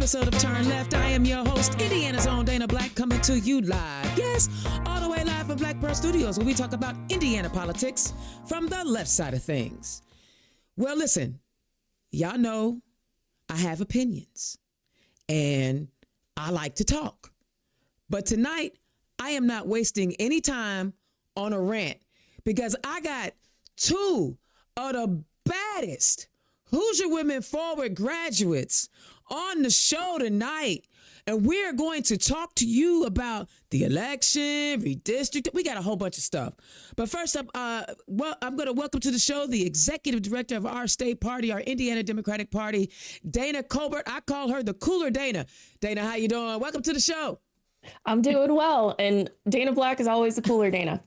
episode of Turn Left. I am your host, Indiana's own Dayna Black, coming to you live. Yes, all the way live from Black Pearl Studios, where we talk about Indiana politics from the left side of things. Well, listen, y'all know I have opinions, and I like to talk. But tonight, I am not wasting any time on a rant because I got two of the baddest Hoosier Women Forward graduates on the show tonight. And we're going to talk to you about the election, redistricting. We got a whole bunch of stuff. But first up, I'm going to welcome to the show the executive director of our state party, our Indiana Democratic Party, Dayna Colbert. I call her the cooler Dayna. Dayna, how you doing? Welcome to the show. I'm doing well. And Dayna Black is always the cooler Dayna.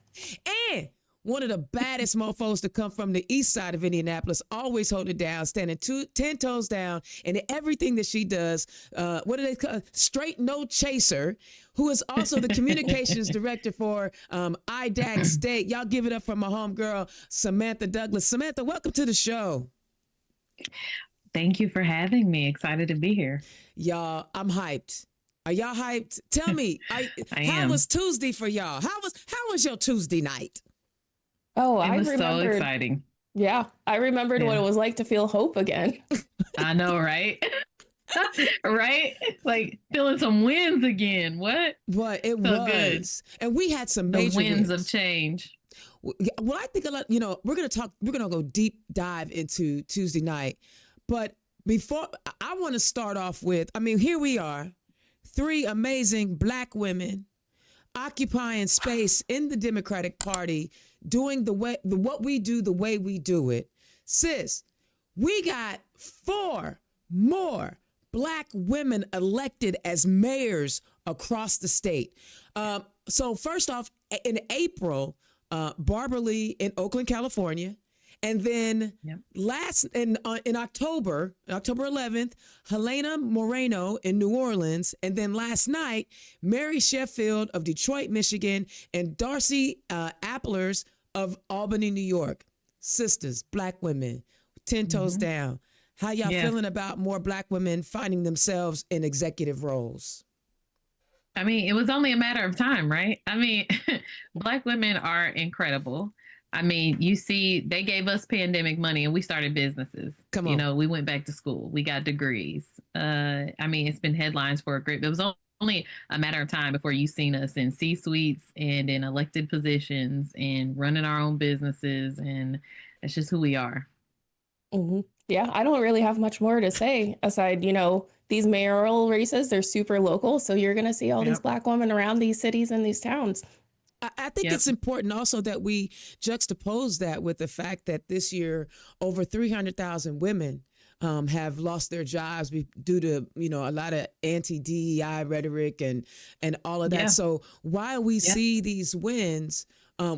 And one of the baddest mofos to come from the east side of Indianapolis, always holding it down, standing 10 toes down in everything that she does. What do they call Straight No Chaser, who is also the communications director for IDAC State. Y'all give it up for my homegirl, Samantha Douglas. Samantha, welcome to the show. Thank you for having me. Excited to be here. Y'all, I'm hyped. Are y'all hyped? Tell me, how was Tuesday for y'all? How was your Tuesday night? Oh, it was so exciting. Yeah, I remembered what it was like to feel hope again. I know, right? Right? Like feeling some wins again. What? What it was good. And we had some major wins of change. Well, I think a lot, we're going to go deep dive into Tuesday night. But before, I want to start off with, here we are, three amazing Black women occupying space in the Democratic Party, doing what we do the way we do it. Sis, we got 4 more Black women elected as mayors across the state. So first off, in April, Barbara Lee in Oakland, California. And then in October 11th, Helena Moreno in New Orleans. And then last night, Mary Sheffield of Detroit, Michigan, and Darcy Applers of Albany, New York. Sisters, Black women, 10 toes down. How y'all feeling about more Black women finding themselves in executive roles? It was only a matter of time, right? Black women are incredible. You see, they gave us pandemic money and we started businesses. Come on. We went back to school. We got degrees. It's been headlines for a great, it was only a matter of time before you seen us in C-suites and in elected positions and running our own businesses. And that's just who we are. Mm-hmm. Yeah, I don't really have much more to say aside, these mayoral races, they're super local. So you're going to see all these Black women around these cities and these towns. I think it's important also that we juxtapose that with the fact that this year over 300,000 women have lost their jobs due to, a lot of anti-DEI rhetoric and all of that. Yeah. So while we see these wins,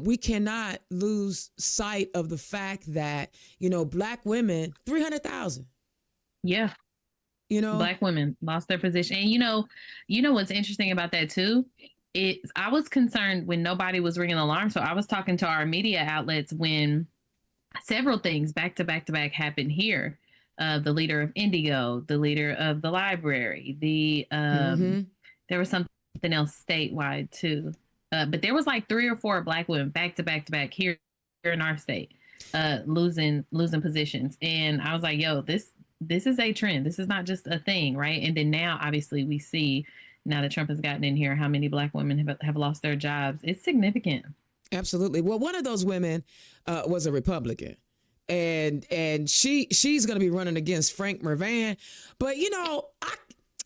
we cannot lose sight of the fact that, Black women, 300,000. Yeah. Black women lost their position. And what's interesting about that too? I was concerned when nobody was ringing the alarm. So I was talking to our media outlets when several things back to back happened here. The leader of Indigo, the leader of the library, there was something else statewide too. But there was like 3 or 4 Black women back to back here in our state, losing positions. And I was like, yo, this is a trend. This is not just a thing, right? And then now obviously we see, now that Trump has gotten in here, how many Black women have lost their jobs. It's significant. Absolutely. Well, one of those women was a Republican. And she's going to be running against Frank Mervan. But,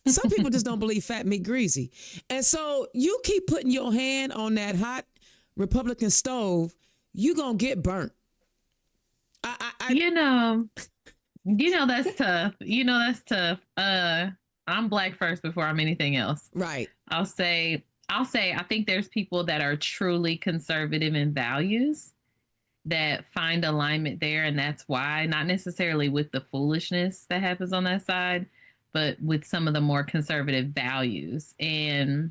some people just don't believe fat meat greasy. And so you keep putting your hand on that hot Republican stove, you going to get burnt. That's tough. That's tough. I'm Black first before I'm anything else. Right. I'll say I think there's people that are truly conservative in values that find alignment there. And that's why, not necessarily with the foolishness that happens on that side, but with some of the more conservative values. And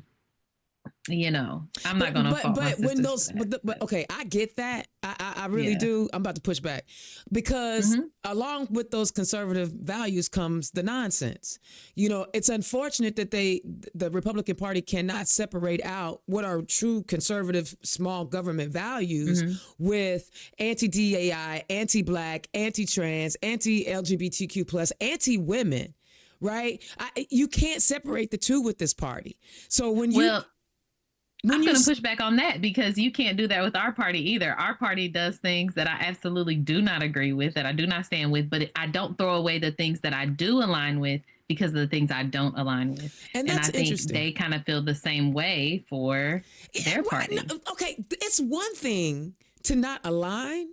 I'm not going to fault my sisters. When those, but okay, I get that. I really do. I'm about to push back because along with those conservative values comes the nonsense. It's unfortunate that the Republican Party cannot separate out what are true conservative small government values with anti-DAI, anti-Black, anti-trans, anti-LGBTQ plus, anti-women. Right? You can't separate the two with this party. So I'm going to push back on that because you can't do that with our party either. Our party does things that I absolutely do not agree with, that I do not stand with, but I don't throw away the things that I do align with because of the things I don't align with. And that's I think interesting. they kind of feel the same way for their party. Okay, it's one thing to not align,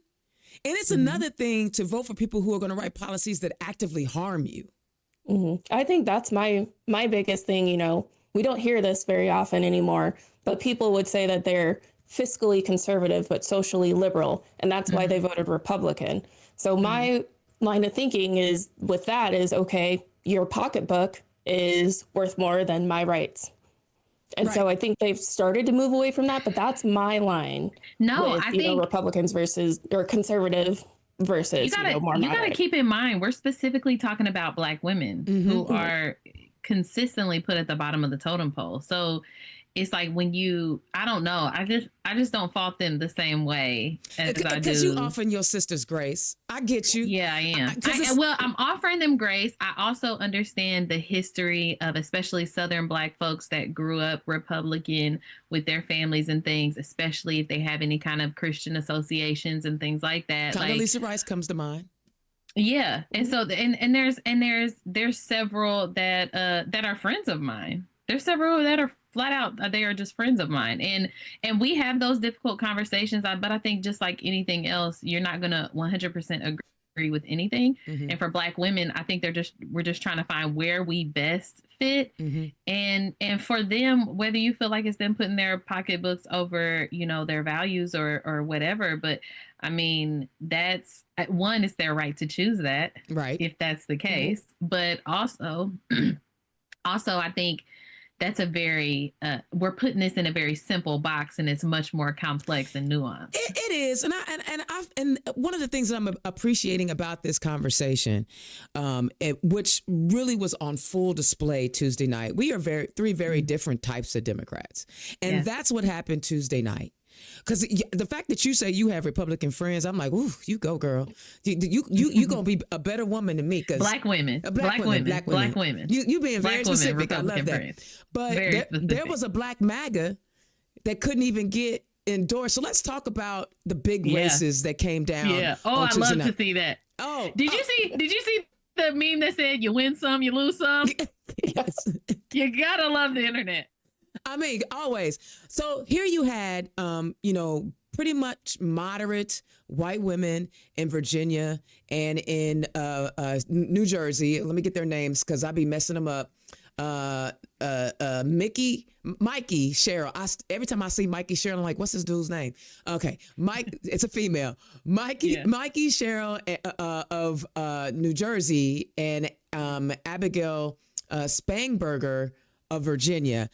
and it's another thing to vote for people who are going to write policies that actively harm you. I think that's my biggest thing. We don't hear this very often anymore, but people would say that they're fiscally conservative but socially liberal, and that's why they voted Republican. So my line of thinking is okay, your pocketbook is worth more than my rights. And so I think they've started to move away from that, but that's my line. No, with, I think Republicans or conservative versus you gotta keep in mind we're specifically talking about Black women who are consistently put at the bottom of the totem pole. So it's like I don't know. I just don't fault them the same way as I do. Because you offering your sisters grace. I get you. Yeah, I am. I'm offering them grace. I also understand the history of especially Southern Black folks that grew up Republican with their families and things, especially if they have any kind of Christian associations and things like that. Condoleezza Rice comes to mind. Yeah, and so there's several that are friends of mine. There's several that are flat out they are just friends of mine, and we have those difficult conversations. But I think just like anything else, you're not gonna 100% agree with anything. And for Black women, I think we're just trying to find where we best fit, and for them, whether you feel like it's them putting their pocketbooks over their values or whatever, but I mean, that's one, it's their right to choose that, right? If that's the case. But also I think that's we're putting this in a very simple box, and it's much more complex and nuanced. It is, and one of the things that I'm appreciating about this conversation, which really was on full display Tuesday night. We are three very different types of Democrats, and that's what happened Tuesday night. Because the fact that you say you have Republican friends, I'm like, ooh, you go, girl. You gonna be a better woman than me. Cause Black women. You being very specific. I love that. Friends. But there was a Black MAGA that couldn't even get endorsed. So let's talk about the big races that came down. Yeah. Oh, I love to see that. Oh, did you see the meme that said you win some, you lose some? Yes. You gotta love the internet. I mean, always. So here you had, pretty much moderate white women in Virginia and in New Jersey. Let me get their names because I'll be messing them up. Mikey, Cheryl. Every time I see Mikey Cheryl, I'm like, what's this dude's name? Okay, Mike. It's a female. Mikey Cheryl of New Jersey and Abigail Spangberger of Virginia.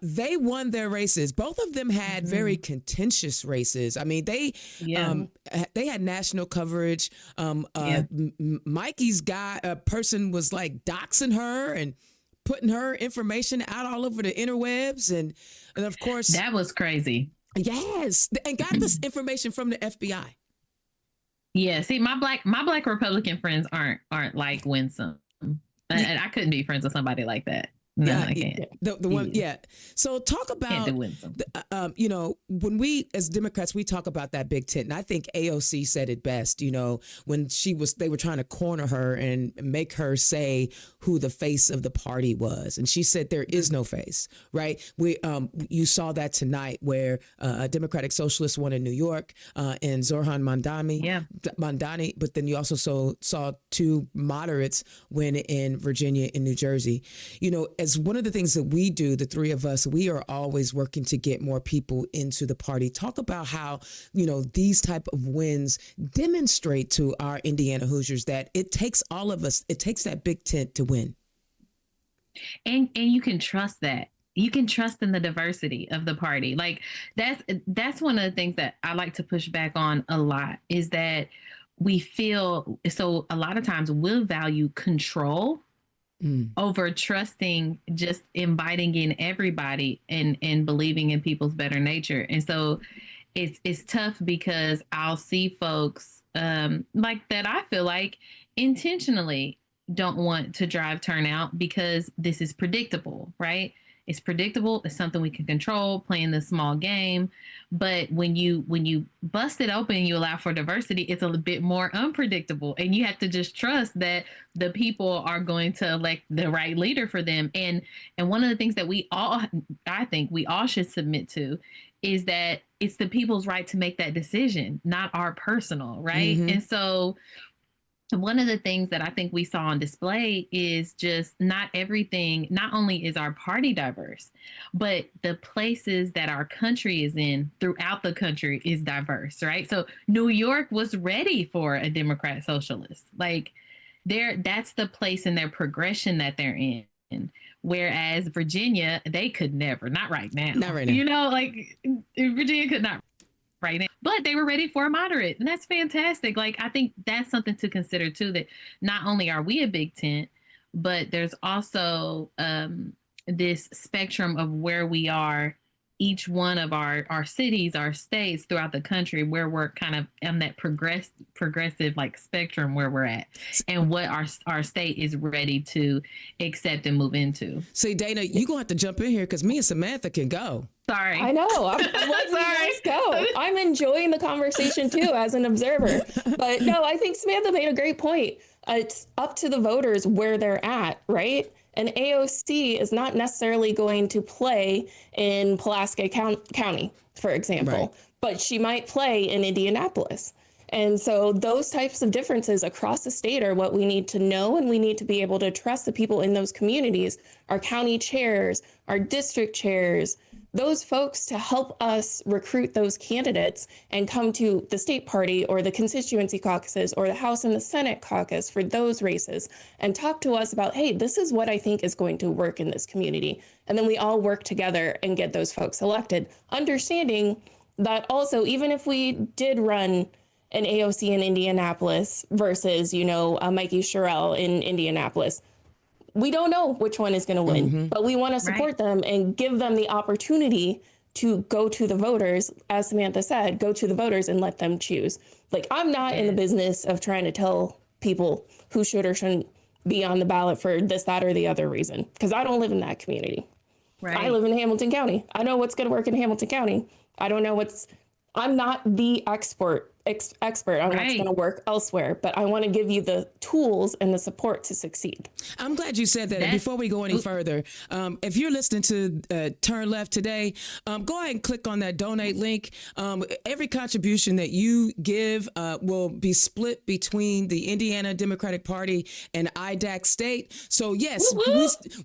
They won their races. Both of them had very contentious races. I mean, they had national coverage. Mikey's person was like doxing her and putting her information out all over the interwebs, and of course that was crazy. Yes, and got this information from the FBI. Yeah, see, my black Republican friends aren't like Winsome, and I couldn't be friends with somebody like that. No, I can't. The one, So talk about, when we as Democrats, we talk about that big tent, and I think AOC said it best. When they were trying to corner her and make her say who the face of the party was, and she said there is no face. Right? You saw that tonight where a Democratic Socialist won in New York, and Zohran Mamdani, but then you also saw two moderates win in Virginia and New Jersey. As one of the things that we do, the three of us, we are always working to get more people into the party. Talk about how, these type of wins demonstrate to our Indiana Hoosiers that it takes all of us, it takes that big tent to win. And you can trust that. you can trust in the diversity of the party. Like that's one of the things that I like to push back on a lot, is that we feel so a lot of times we'll value control over trusting, just inviting in everybody and believing in people's better nature. And so it's tough because I'll see folks like that I feel like intentionally don't want to drive turnout because this is predictable, right? It's predictable. It's something we can control, playing the small game. But when you bust it open and you allow for diversity, it's a bit more unpredictable. And you have to just trust that the people are going to elect the right leader for them. And one of the things that I think we all should submit to is that it's the people's right to make that decision, not our personal, right? And so one of the things that I think we saw on display is just not only is our party diverse, but the places that our country is in throughout the country is diverse, right? So New York was ready for a Democrat socialist. Like that's the place in their progression that they're in. Whereas Virginia, they could never, not right now. Not right now. You know, like Virginia could not right now, but they were ready for a moderate, and that's fantastic. Like, I think that's something to consider too, that not only are we a big tent, but there's also this spectrum of where we are, each one of our cities, our states throughout the country, where we're kind of on that progressive like spectrum where we're at, and what our state is ready to accept and move into. See, Dayna, you're gonna have to jump in here because me and Samantha can go. Sorry. I know. I'm letting you guys go. I'm enjoying the conversation too as an observer. But no, I think Samantha made a great point. It's up to the voters where they're at, right? And AOC is not necessarily going to play in Pulaski County, for example, right, but she might play in Indianapolis. And so those types of differences across the state are what we need to know, and we need to be able to trust the people in those communities, our county chairs, our district chairs, those folks to help us recruit those candidates and come to the state party or the constituency caucuses or the House and the Senate caucus for those races and talk to us about, hey, this is what I think is going to work in this community. And then we all work together and get those folks elected, understanding that also, even if we did run an AOC in Indianapolis versus, Mikey Sherrill in Indianapolis, we don't know which one is going to win, but we want to support them and give them the opportunity to go to the voters. As Samantha said, go to the voters and let them choose. Like, I'm not in the business of trying to tell people who should or shouldn't be on the ballot for this, that, or the other reason, because I don't live in that community. Right. I live in Hamilton County. I know what's going to work in Hamilton County. I don't know I'm not the expert on what's going to work elsewhere, but I want to give you the tools and the support to succeed. I'm glad you said that. And before we go any further, if you're listening to Turn Left today, go ahead and click on that donate link. Every contribution that you give will be split between the Indiana Democratic Party and IDAC State. So yes,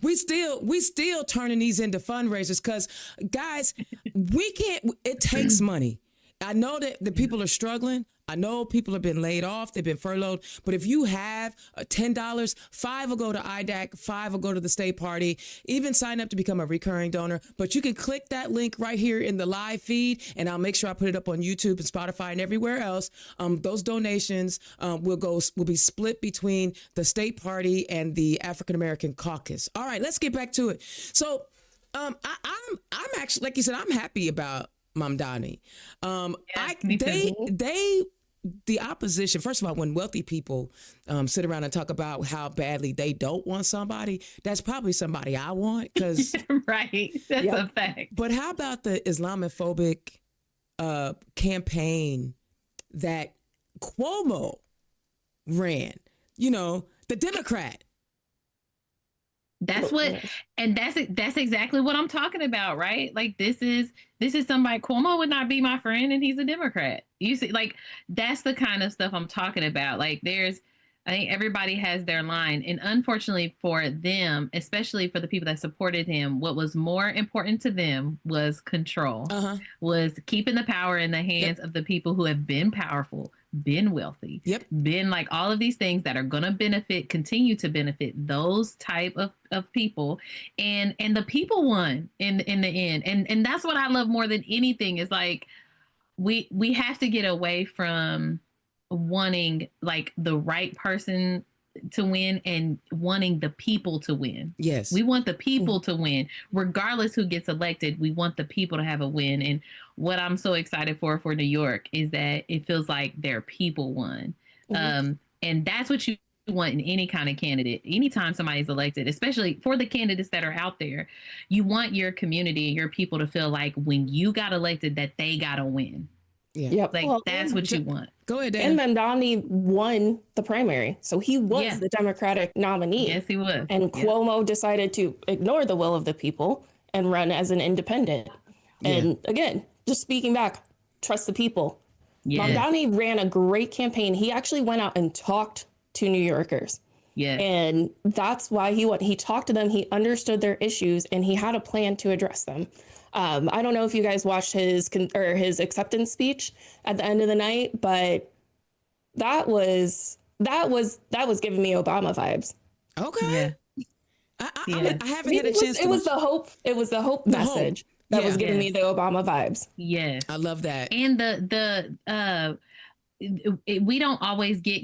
we still turning these into fundraisers because, guys, it takes money. I know that the people are struggling. I know people have been laid off. They've been furloughed. But if you have $10, $5 will go to IDAC, $5 will go to the state party. Even sign up to become a recurring donor. But you can click that link right here in the live feed, and I'll make sure I put it up on YouTube and Spotify and everywhere else. Those donations will be split between the state party and the African American caucus. All right, let's get back to it. So I'm actually, like you said, I'm happy about Mamdani. The opposition, first of all, when wealthy people sit around and talk about how badly they don't want somebody, that's probably somebody I want. Because right, that's a fact. But how about the Islamophobic campaign that Cuomo ran? The Democrat. That's exactly what I'm talking about, right? Like this is somebody. Cuomo would not be my friend, and he's a Democrat. You see, like that's the kind of stuff I'm talking about. Like I think everybody has their line, and unfortunately for them, especially for the people that supported him, what was more important to them was control, was keeping the power in the hands of the people who have been powerful, been wealthy, been like all of these things that are going to continue to benefit those type of people. And the people won in the end. And that's what I love more than anything is like, we have to get away from wanting like the right person to win and wanting the people to win. Yes. We want the people to win. Regardless who gets elected, we want the people to have a win. And what I'm so excited for New York is that it feels like their people won. And that's what you want in any kind of candidate. Anytime somebody's elected, especially for the candidates that are out there, you want your community and your people to feel like when you got elected that they got to win. Yeah. Yep. Like well, that's what you want. Go ahead, Dayna. And Mamdani won the primary. So he was the Democratic nominee. Yes, he was. And Cuomo decided to ignore the will of the people and run as an independent. And again, just speaking back, trust the people. Mamdani ran a great campaign. He actually went out and talked to New Yorkers. Yes. And that's why he went. He talked to them. He understood their issues and he had a plan to address them. I don't know if you guys watched his acceptance speech at the end of the night, but that was giving me Obama vibes. Okay. Yeah. I haven't had a chance. It was the hope. It was the hope message that was giving me the Obama vibes. Yes, I love that. And we don't always get.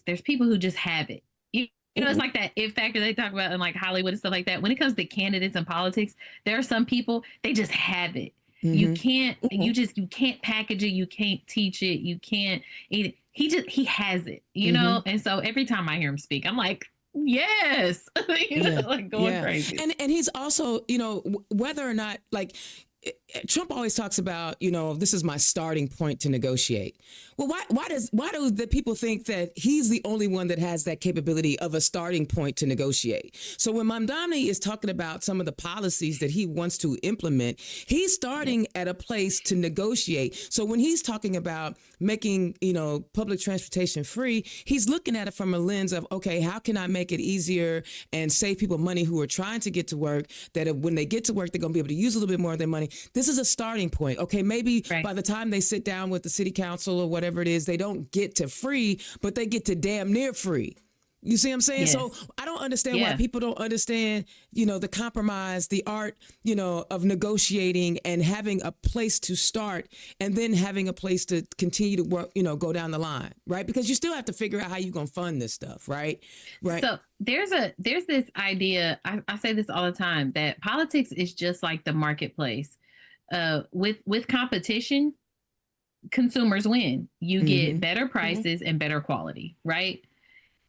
There's people who just have it. It's like that it factor they talk about in like Hollywood and stuff like that. When it comes to candidates and politics, there are some people, they just have it. You can't, you can't package it. You can't teach it. You can't eat it. He has it, you know? And so every time I hear him speak, I'm like, yes, like going crazy. And he's also, whether or not like, Trump always talks about, this is my starting point to negotiate. Well, why do the people think that he's the only one that has that capability of a starting point to negotiate? So when Mamdani is talking about some of the policies that he wants to implement, he's starting at a place to negotiate. So when he's talking about making, public transportation free, he's looking at it from a lens of, okay, how can I make it easier and save people money who are trying to get to work, that when they get to work, they're going to be able to use a little bit more of their money. This is a starting point. Okay, maybe by the time they sit down with the city council or whatever it is, they don't get to free, but they get to damn near free. You see what I'm saying? Yes. So I don't understand why people don't understand, the compromise, the art, of negotiating and having a place to start and then having a place to continue to work, go down the line, right? Because you still have to figure out how you're going to fund this stuff, right? Right. So there's this idea, I say this all the time, that politics is just like the marketplace. With competition, consumers win. You get better prices and better quality, right?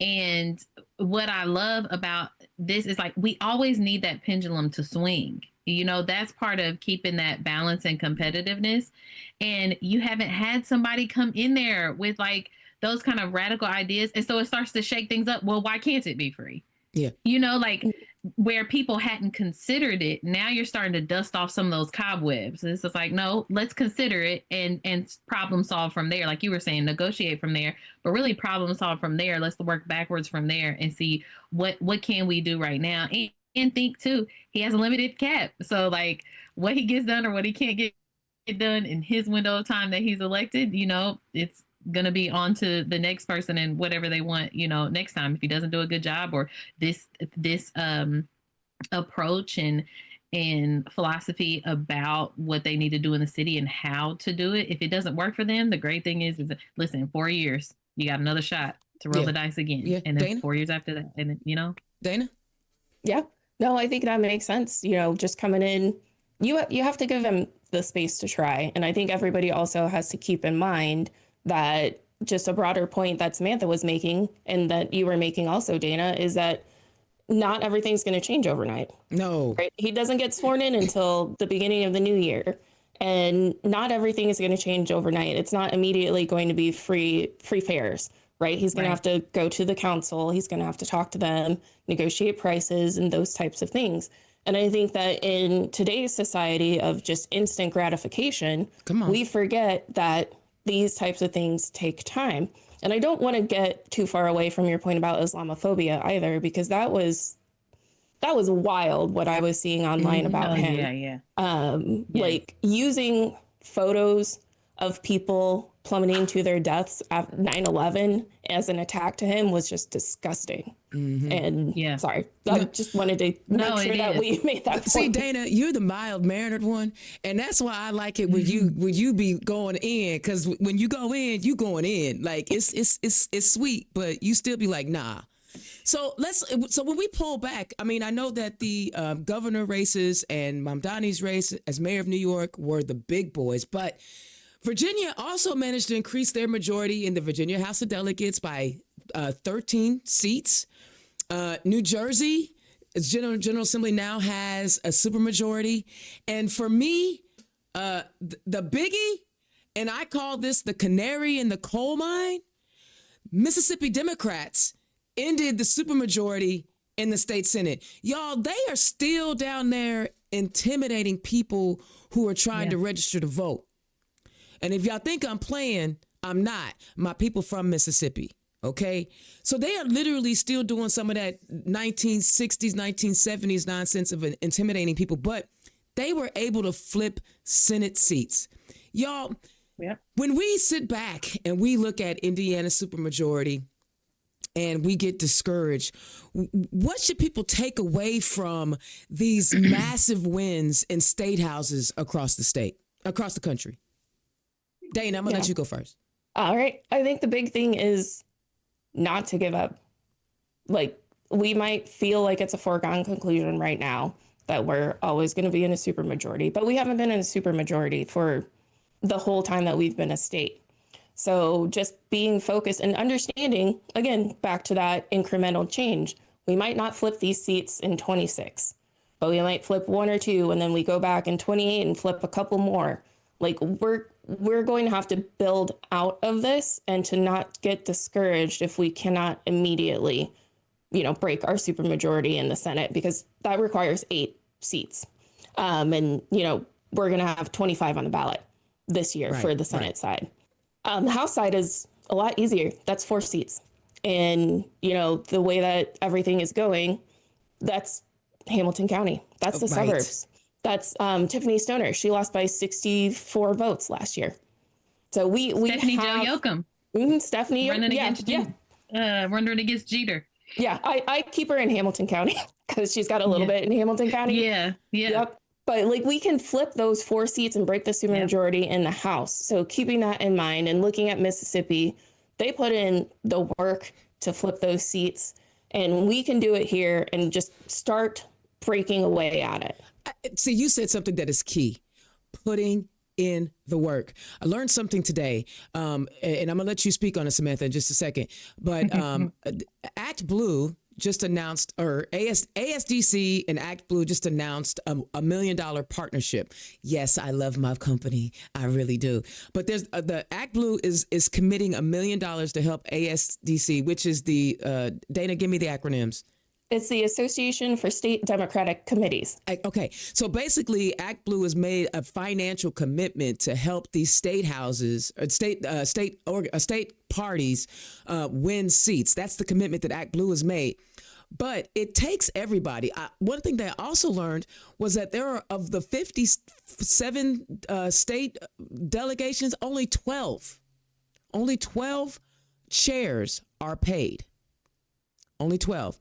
And what I love about this is like, we always need that pendulum to swing. That's part of keeping that balance and competitiveness. And you haven't had somebody come in there with like those kind of radical ideas. And so it starts to shake things up. Well, why can't it be free? Yeah. Like where people hadn't considered it, now you're starting to dust off some of those cobwebs. And it's just like, no, let's consider it and problem solve from there. Like you were saying, negotiate from there, but really problem solve from there. Let's work backwards from there and see what can we do right now. And think too, he has a limited cap. So like what he gets done or what he can't get done in his window of time that he's elected, it's going to be on to the next person and whatever they want, next time, if he doesn't do a good job or this approach and philosophy about what they need to do in the city and how to do it. If it doesn't work for them, the great thing is listen, 4 years, you got another shot to roll the dice again. Yeah. And then Dayna? 4 years after that. And then, Dayna? Yeah, no, I think that makes sense. Just coming in, you have to give them the space to try. And I think everybody also has to keep in mind that just a broader point that Samantha was making and that you were making also, Dayna, is that not everything's going to change overnight. No. Right? He doesn't get sworn in until the beginning of the new year. And not everything is going to change overnight. It's not immediately going to be free fares, right? He's going to have to go to the council. He's going to have to talk to them, negotiate prices and those types of things. And I think that in today's society of just instant gratification, we forget that these types of things take time. And I don't want to get too far away from your point about Islamophobia either, because that was wild what I was seeing online about him. Yeah. Like using photos of people plummeting to their deaths at 9/11 as an attack to him was just disgusting. And sorry, I just wanted to make sure that we made that point. See, Dayna, you're the mild mannered one, and that's why I like it when you be going in, because when you go in, you going in like it's sweet, but you still be like, nah. So when we pull back, I mean, I know that the governor races and Mamdani's race as mayor of New York were the big boys, but Virginia also managed to increase their majority in the Virginia House of Delegates by 13 seats. New Jersey, General Assembly now has a supermajority. And for me, the biggie, and I call this the canary in the coal mine, Mississippi Democrats ended the supermajority in the state Senate. Y'all, they are still down there intimidating people who are trying to register to vote. And if y'all think I'm playing, I'm not. My people from Mississippi, okay? So they are literally still doing some of that 1960s, 1970s nonsense of intimidating people, but they were able to flip Senate seats. Y'all, when we sit back and we look at Indiana's supermajority and we get discouraged, what should people take away from these massive wins in state houses across the country? Dayna, I'm gonna let you go first. All right. I think the big thing is not to give up. Like, we might feel like it's a foregone conclusion right now that we're always going to be in a supermajority, but we haven't been in a supermajority for the whole time that we've been a state. So just being focused and understanding, again, back to that incremental change, we might not flip these seats in 26, but we might flip one or two, and then we go back in 28 and flip a couple more. Like, we're going to have to build out of this and to not get discouraged if we cannot immediately, break our supermajority in the Senate, because that requires 8 seats. And we're going to have 25 on the ballot this year for the Senate side. The House side is a lot easier. That's 4 seats. And, the way that everything is going, that's Hamilton County. That's the suburbs. That's Tiffany Stoner. She lost by 64 votes last year. So we Stephanie have Jo Yoakum. Stephanie running against Jeter. Yeah, I keep her in Hamilton County because she's got a little bit in Hamilton County. Yeah. Yep. But we can flip those 4 seats and break the supermajority in the House. So keeping that in mind and looking at Mississippi, they put in the work to flip those seats, and we can do it here and just start breaking away at it. See, you said something that is key: putting in the work. I learned something today, and I'm gonna let you speak on it, Samantha, in just a second. But Act Blue just announced, or ASDC and Act Blue just announced a $1 million partnership. Yes, I love my company, I really do. But there's the Act Blue is committing $1 million to help ASDC, which is the Dayna, give me the acronyms. It's the Association for State Democratic Committees. Okay, so basically, Act Blue has made a financial commitment to help these state houses, state parties win seats. That's the commitment that Act Blue has made. But it takes everybody. One thing that I also learned was that there are, of the 57 state delegations, only 12 chairs are paid. Only 12.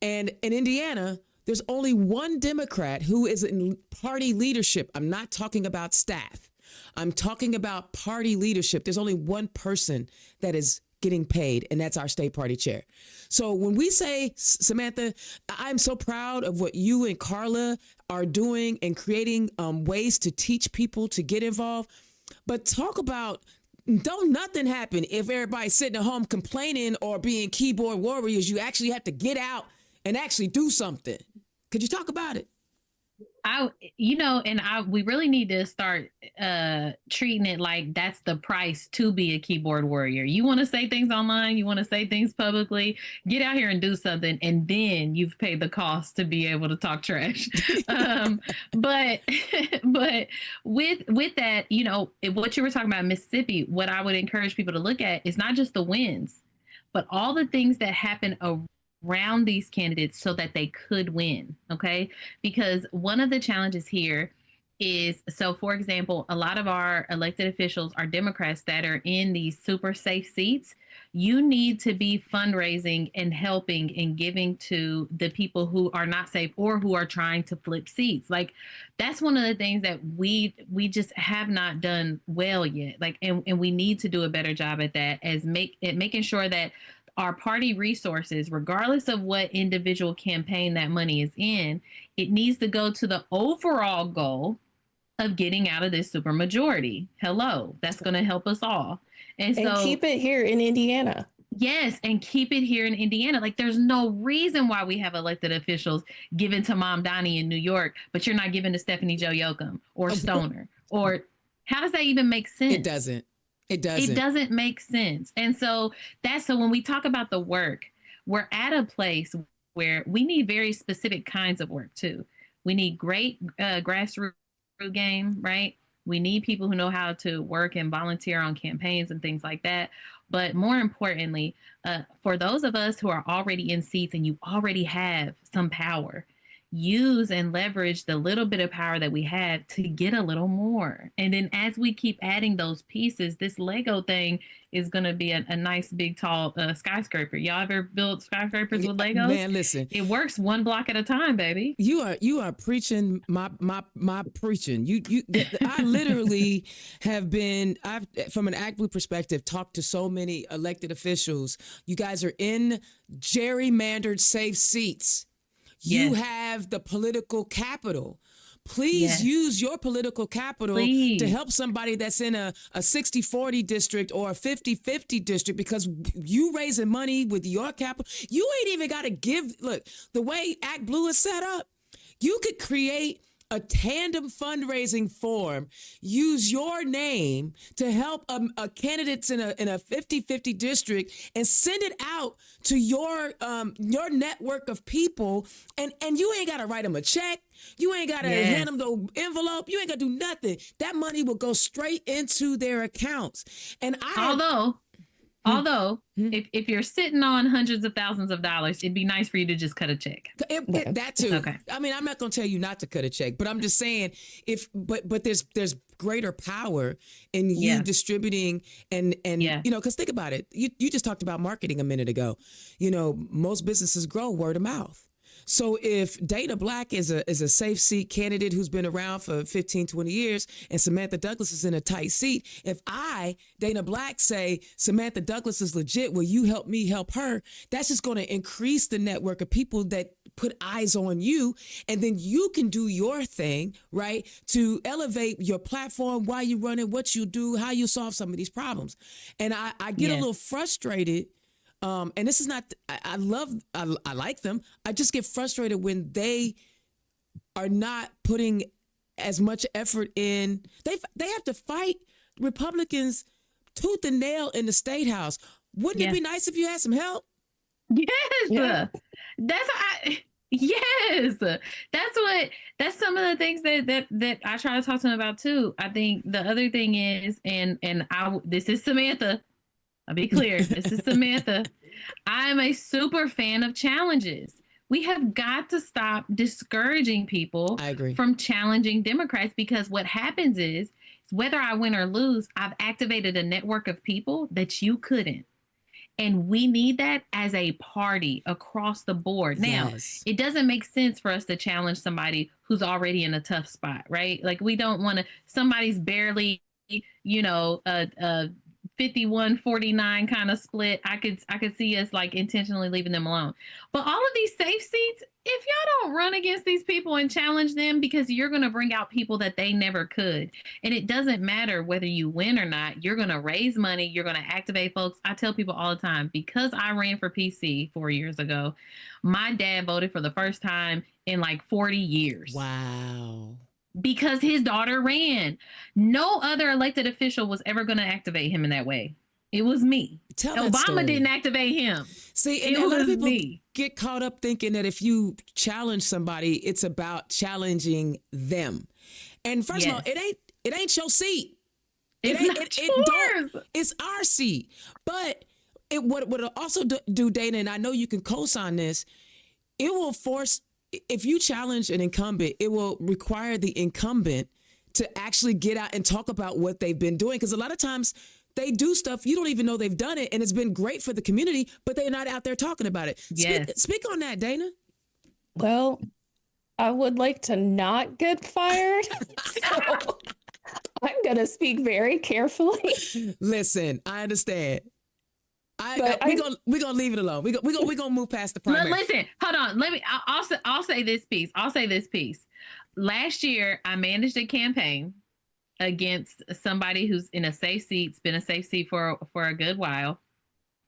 And in Indiana, there's only one Democrat who is in party leadership. I'm not talking about staff. I'm talking about party leadership. There's only one person that is getting paid, and that's our state party chair. So when we say, Samantha, I'm so proud of what you and Carla are doing and creating ways to teach people to get involved. But talk about, don't nothing happen if everybody's sitting at home complaining or being keyboard warriors. You actually have to get out and actually do something. Could you talk about it? We really need to start treating it like that's the price to be a keyboard warrior. You want to say things online, you want to say things publicly, get out here and do something, and then you've paid the cost to be able to talk trash. But with that, what you were talking about in Mississippi, what I would encourage people to look at is not just the wins, but all the things that happen around these candidates so that they could win. Okay. Because one of the challenges here is, so for example, a lot of our elected officials are Democrats that are in these super safe seats. You need to be fundraising and helping and giving to the people who are not safe or who are trying to flip seats. Like, that's one of the things that we just have not done well yet. Like, and we need to do a better job at that, as making sure that our party resources, regardless of what individual campaign that money is in, it needs to go to the overall goal of getting out of this supermajority. Hello, that's going to help us all. And so keep it here in Indiana. Yes, and keep it here in Indiana. Like, there's no reason why we have elected officials given to Mom Donnie in New York, but you're not giving to Stephanie Jo Yoakum or Stoner. Or how does that even make sense? It doesn't. It doesn't. It doesn't make sense. And so when we talk about the work, we're at a place where we need very specific kinds of work too. We need great grassroots game, right? We need people who know how to work and volunteer on campaigns and things like that. But more importantly, for those of us who are already in seats and you already have some power, use and leverage the little bit of power that we have to get a little more. And then as we keep adding those pieces, this Lego thing is going to be a nice, big, tall skyscraper. Y'all ever built skyscrapers with Legos? Man, listen. It works one block at a time, baby. You are preaching my preaching. I literally have been, from an Act Blue perspective, talked to so many elected officials. You guys are in gerrymandered safe seats. You have the political capital. Please use your political capital to help somebody that's in a 60-40 district or a 50-50 district, because you raising money with your capital. You ain't even got to give. Look, the way Act Blue is set up, you could create a tandem fundraising form, use your name to help candidates in a 50-50 district, and send it out to your network of people, and you ain't got to write them a check. You ain't got to hand them the envelope. You ain't got to do nothing. That money will go straight into their accounts. And Although, if you're sitting on hundreds of thousands of dollars, it'd be nice for you to just cut a check. That too. Okay. I mean, I'm not going to tell you not to cut a check, but I'm just saying, but there's greater power in you distributing and because think about it. You just talked about marketing a minute ago. Most businesses grow word of mouth. So if Dayna Black is a safe seat candidate who's been around for 15, 20 years, and Samantha Douglas is in a tight seat, if I, Dayna Black, say Samantha Douglas is legit, will you help me help her? That's just going to increase the network of people that put eyes on you, and then you can do your thing, right, to elevate your platform, why you run it, what you do, how you solve some of these problems. And I get a little frustrated. And this is not, I like them. I just get frustrated when they are not putting as much effort in. They have to fight Republicans tooth and nail in the State House. Wouldn't it be nice if you had some help? Yes. Yeah. That's some of the things that I try to talk to them about too. I think the other thing is, this is Samantha. I'll be clear. This is Samantha. I'm a super fan of challenges. We have got to stop discouraging people from challenging Democrats, because what happens is whether I win or lose, I've activated a network of people that you couldn't. And we need that as a party across the board. Now, it doesn't make sense for us to challenge somebody who's already in a tough spot, right? Like, we don't want to, somebody's barely, 51-49 kind of split. I could see us like intentionally leaving them alone. But all of these safe seats, if y'all don't run against these people and challenge them, because you're going to bring out people that they never could. And it doesn't matter whether you win or not. You're going to raise money. You're going to activate folks. I tell people all the time, because I ran for PC 4 years ago, my dad voted for the first time in like 40 years. Wow. Because his daughter ran. No other elected official was ever going to activate him in that way. It was me. Obama didn't activate him. See, and a lot of people get caught up thinking that if you challenge somebody, it's about challenging them. And first of all, it ain't your seat. It's our seat. But what it'll also do, Dayna, and I know you can co-sign this, it will force, if you challenge an incumbent, it will require the incumbent to actually get out and talk about what they've been doing. Because a lot of times they do stuff you don't even know they've done it, and it's been great for the community, but they're not out there talking about it. Yes. Speak on that, Dayna. Well, I would like to not get fired. So I'm going to speak very carefully. Listen, I understand. We're gonna leave it alone. We're gonna move past the primary. Listen, hold on. I'll say this piece. Last year, I managed a campaign against somebody who's in a safe seat. It's been a safe seat for a good while.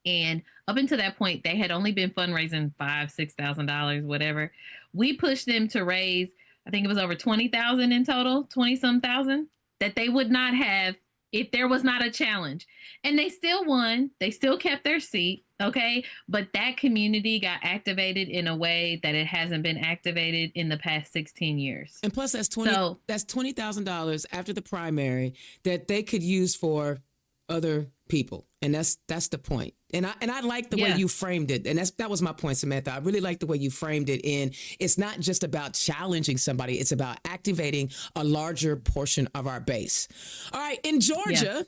And up until that point, they had only been fundraising $5,000-$6,000, whatever. We pushed them to raise, I think it was over 20,000 in total, 20-some thousand, that they would not have if there was not a challenge. And they still won. They still kept their seat. Okay. But that community got activated in a way that it hasn't been activated in the past 16 years. And plus that's $20,000 after the primary that they could use for other people. And that's the point. And I like the way you framed it. And that was my point, Samantha. I really like the way you framed it in. It's not just about challenging somebody. It's about activating a larger portion of our base. All right. In Georgia,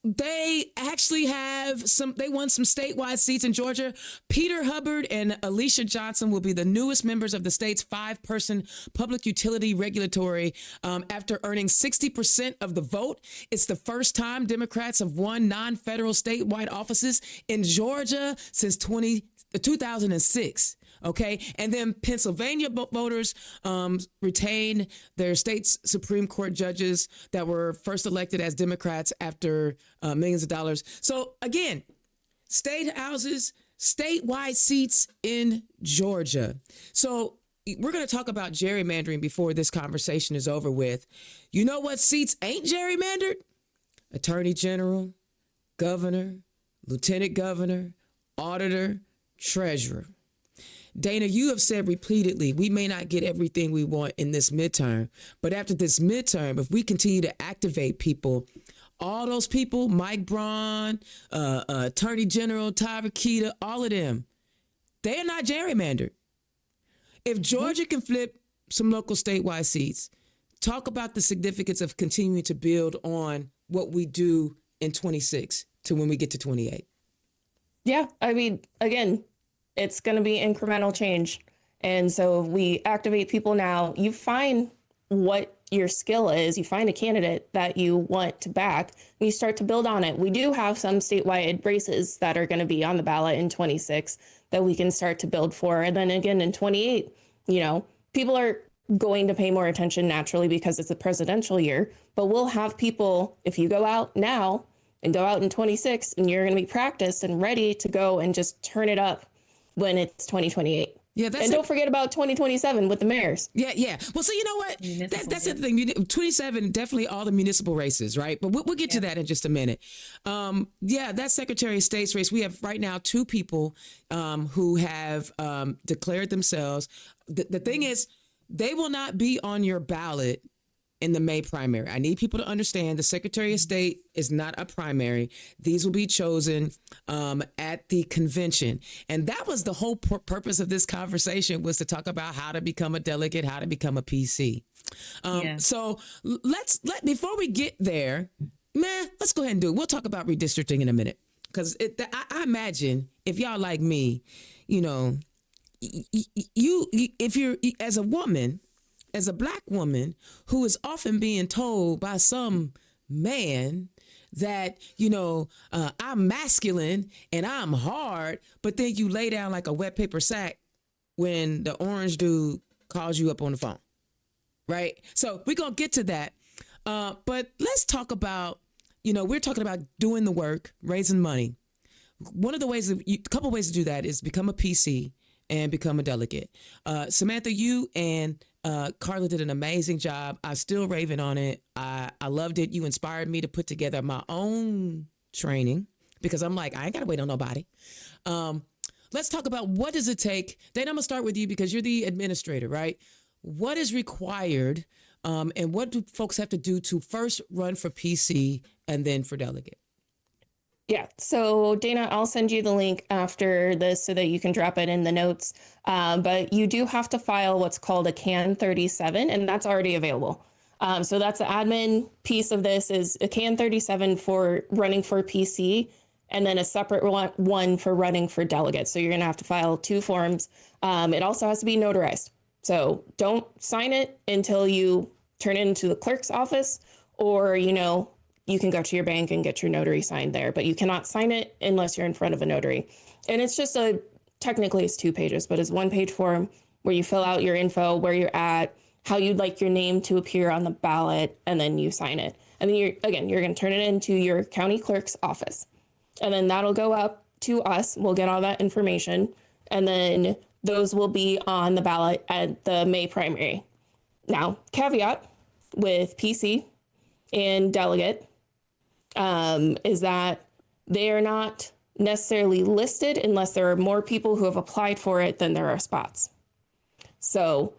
they actually they won some statewide seats in Georgia. Peter Hubbard and Alicia Johnson will be the newest members of the state's 5-person public utility regulatory after earning 60% of the vote. It's the first time Democrats have won non-federal statewide offices in Georgia since 2006. Okay. And then Pennsylvania voters retained their state's Supreme Court judges that were first elected as Democrats after millions of dollars. So again, state houses, statewide seats in Georgia. So we're going to talk about gerrymandering before this conversation is over with. You know what seats ain't gerrymandered? Attorney General, Governor, Lieutenant Governor, Auditor, Treasurer. Dayna, you have said repeatedly, we may not get everything we want in this midterm, but after this midterm, if we continue to activate people, all those people, Mike Braun, Attorney General, Tyra Keita, all of them, they're not gerrymandered. If Georgia can flip some local statewide seats, talk about the significance of continuing to build on what we do in 26 to when we get to 28. Yeah, I mean, again, it's going to be incremental change. And so if we activate people now, you find what your skill is, you find a candidate that you want to back, and you start to build on it. We do have some statewide races that are going to be on the ballot in 26 that we can start to build for. And then again, in 28, people are going to pay more attention naturally because it's a presidential year, but we'll have people, if you go out now and go out in 26 and you're going to be practiced and ready to go and just turn it up when it's 2028. Yeah, and don't forget about 2027 with the mayors. Yeah. Well, so you know what? That's the thing. 27, definitely all the municipal races, right? But we'll get to that in just a minute. That Secretary of State's race, we have right now 2 people who have declared themselves. The thing is, they will not be on your ballot in the May primary. I need people to understand the Secretary of State is not a primary. These will be chosen at the convention. And that was the whole purpose of this conversation, was to talk about how to become a delegate, how to become a PC. So before we get there, let's go ahead and do it. We'll talk about redistricting in a minute. Because I imagine if y'all like me, if you're as a woman, as a Black woman who is often being told by some man that, I'm masculine and I'm hard, but then you lay down like a wet paper sack when the orange dude calls you up on the phone, right? So we're going to get to that. But let's talk about, we're talking about doing the work, raising money. One of the ways, a couple ways to do that is become a PC and become a delegate. Samantha, you and Carla did an amazing job. I'm still raving on it. I loved it. You inspired me to put together my own training because I'm like, I ain't got to wait on nobody. Let's talk about what does it take. Dayna, I'm going to start with you because you're the administrator, right? What is required and what do folks have to do to first run for PC and then for delegate? Yeah. So Dayna, I'll send you the link after this so that you can drop it in the notes. But you do have to file what's called a CAN 37, and that's already available. So that's the admin piece of this is a CAN 37 for running for PC and then a separate one for running for delegates. So you're going to have to file 2 forms. It also has to be notarized. So don't sign it until you turn it into the clerk's office, or, you can go to your bank and get your notary signed there, but you cannot sign it unless you're in front of a notary. And it's just technically it's 2 pages, but it's 1-page form where you fill out your info, where you're at, how you'd like your name to appear on the ballot, and then you sign it. And then you're going to turn it into your county clerk's office. And then that'll go up to us. We'll get all that information. And then those will be on the ballot at the May primary. Now, caveat with PC and delegate is that they are not necessarily listed unless there are more people who have applied for it than there are spots. So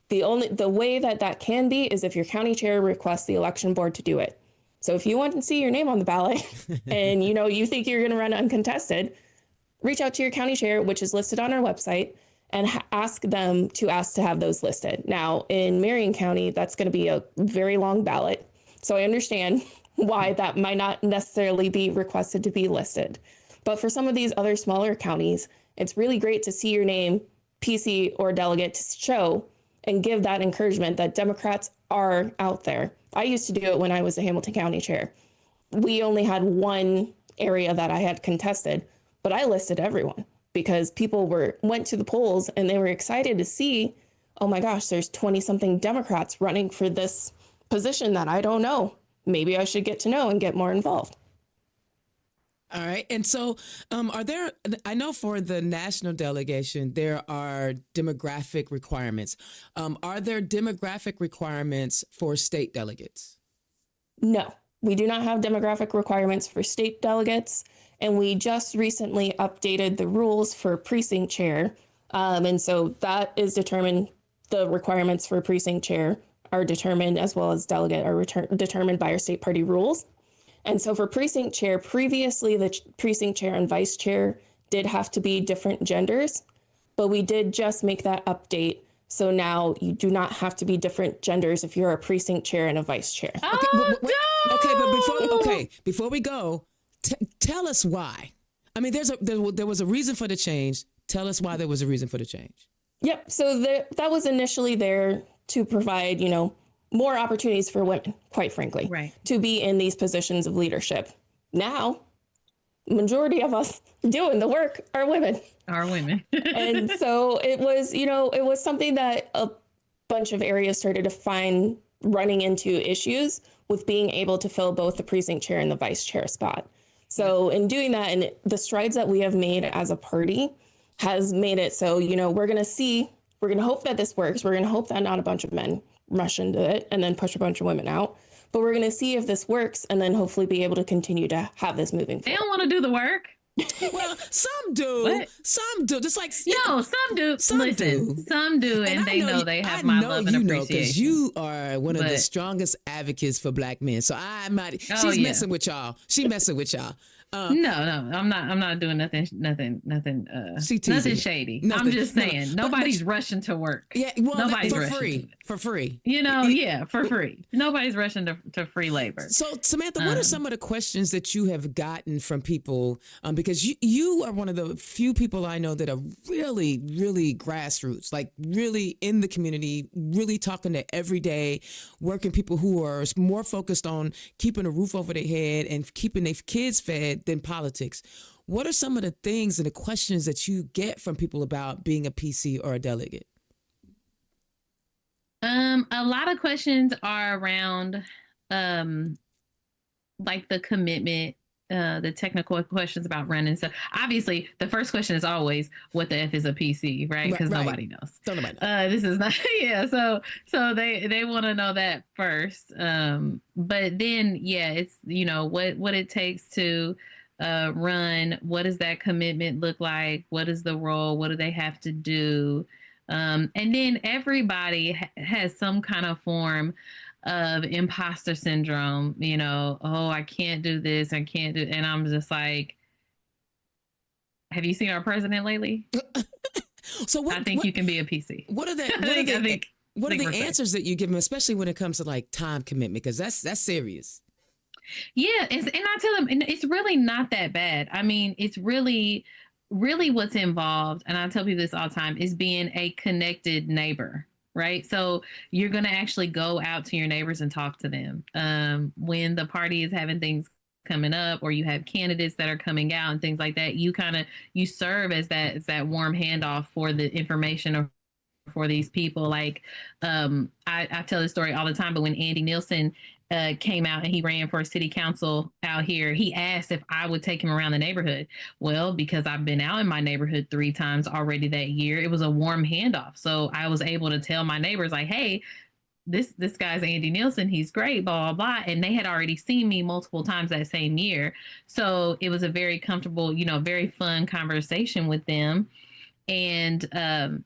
the way that can be is if your county chair requests the election board to do it. So if you want to see your name on the ballot and you think you're going to run uncontested, reach out to your county chair, which is listed on our website, and ask them to have those listed. Now, in Marion County, that's going to be a very long ballot. So I understand why that might not necessarily be requested to be listed. But for some of these other smaller counties, it's really great to see your name, PC or delegate, to show and give that encouragement that Democrats are out there. I used to do it when I was the Hamilton County chair. We only had one area that I had contested, but I listed everyone because people went to the polls and they were excited to see, oh my gosh, there's 20-something Democrats running for this position that I don't know. Maybe I should get to know and get more involved. All right. And so I know for the national delegation, there are demographic requirements. Are there demographic requirements for state delegates? No, we do not have demographic requirements for state delegates. And we just recently updated the rules for precinct chair. And so that is determined, the requirements for precinct chair are determined, as well as delegate are determined by our state party rules. And so for precinct chair, previously the precinct chair and vice chair did have to be different genders, but we did just make that update. So now you do not have to be different genders if you're a precinct chair and a vice chair. Okay, before we go, tell us why. I mean, there was a reason for the change. Tell us why there was a reason for the change. Yep. So that was initially there to provide, more opportunities for women, quite frankly, right, to be in these positions of leadership. Now, majority of us doing the work are women. And so it was something that a bunch of areas started to find running into issues with being able to fill both the precinct chair and the vice chair spot. So in doing that, and the strides that we have made as a party has made it so, we're going to hope that this works. We're going to hope that not a bunch of men rush into it and then push a bunch of women out. But we're going to see if this works and then hopefully be able to continue to have this moving forward. They don't want to do the work. Well, some do. What? Some do. Just like some do. Some do, and they know they have my love and appreciation. Because you are one of the strongest advocates for Black men. So I might. She's messing with y'all. She messing with y'all. No, I'm not doing nothing shady. Nothing. I'm just saying nobody's rushing to work. Yeah, well, nobody's for free. For free. For free. Nobody's rushing to free labor. So Samantha, what are some of the questions that you have gotten from people? Because you are one of the few people I know that are really, really grassroots, like really in the community, really talking to everyday working people who are more focused on keeping a roof over their head and keeping their kids fed than politics. What are some of the things and the questions that you get from people about being a PC or a delegate? A lot of questions are around like the commitment, the technical questions about running. So obviously the first question is always what the F is a PC, right? Because nobody knows. Nobody knows. This is not, So they want to know that first. But then, it's, what it takes to run. What does that commitment look like? What is the role? What do they have to do? And then everybody has some kind of form of imposter syndrome, I can't do this. I can't do. And I'm just like, have you seen our president lately? So I think you can be a PC. What are they? what are the answers that you give them, especially when it comes to like time commitment? Because that's serious. Yeah, and I tell them, and it's really not that bad. I mean, it's really, really what's involved, and I tell people this all the time, is being a connected neighbor, right? So you're going to actually go out to your neighbors and talk to them. When the party is having things coming up, or you have candidates that are coming out and things like that, you serve as that warm handoff for the information or for these people. Like, I tell this story all the time, but when Andy Nielsen came out and he ran for city council out here, he asked if I would take him around the neighborhood. Well, because I've been out in my neighborhood 3 times already that year, it was a warm handoff. So I was able to tell my neighbors, like, hey, this guy's Andy Nielsen, he's great, blah, blah, blah. And they had already seen me multiple times that same year. So it was a very comfortable, very fun conversation with them. And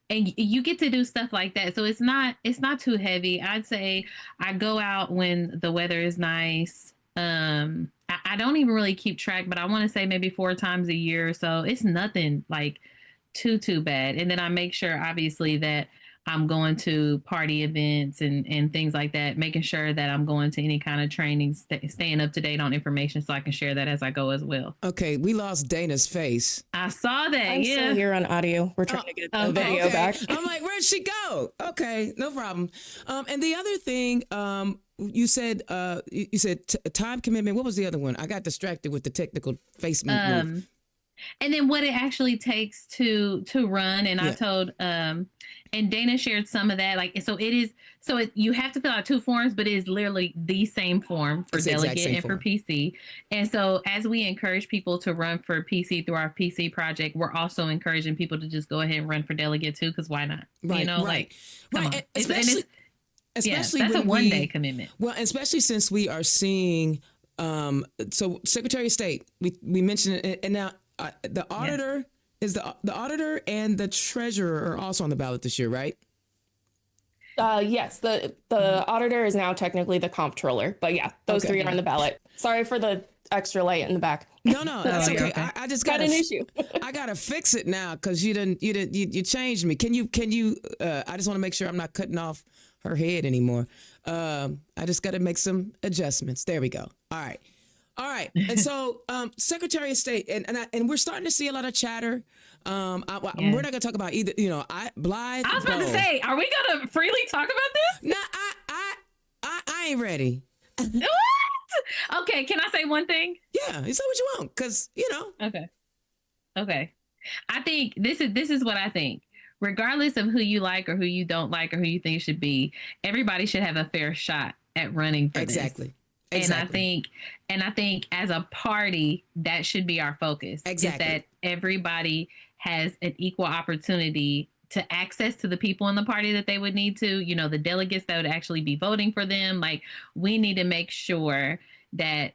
you get to do stuff like that, so it's not too heavy. I'd say I go out when the weather is nice. I don't even really keep track, but I want to say maybe 4 times a year or so. It's nothing like too bad. And then I make sure, obviously, that I'm going to party events and things like that, making sure that I'm going to any kind of training, staying up to date on information so I can share that as I go as well. Okay, we lost Dayna's face. I saw that. I'm still here on audio. We're trying to get the video back. I'm like, where'd she go? Okay, no problem. And the other thing, you said time commitment. What was the other one? I got distracted with the technical face move. And then what it actually takes to run. And I told, and Dayna shared some of that. Like, so you have to fill out 2 forms, but it is literally the same form for delegate and for PC. And so as we encourage people to run for PC through our PC project, we're also encouraging people to just go ahead and run for delegate too, because why not? Right. Especially that's a one-day commitment. Well, especially since we are seeing, so Secretary of State, we mentioned it, and now the auditor is the auditor and the treasurer are also on the ballot this year, right? Yes, the auditor is now technically the comptroller, but yeah, those 3 are on the ballot. Sorry for the extra light in the back. No, that's okay. I just got an issue. I gotta fix it now because you changed me. Can you? I just want to make sure I'm not cutting off her head anymore. I just got to make some adjustments. There we go. All right. And so, Secretary of State, and we're starting to see a lot of chatter. We're not going to talk about either. Blythe. I was about to say, are we going to freely talk about this? No, I ain't ready. What? Okay, can I say one thing? Yeah, you say what you want, because Okay. I think this is what I think. Regardless of who you like or who you don't like or who you think should be, everybody should have a fair shot at running for this. Exactly. And I think as a party, that should be our focus. Exactly. Is that everybody has an equal opportunity to access to the people in the party that they would need to, the delegates that would actually be voting for them. Like, we need to make sure that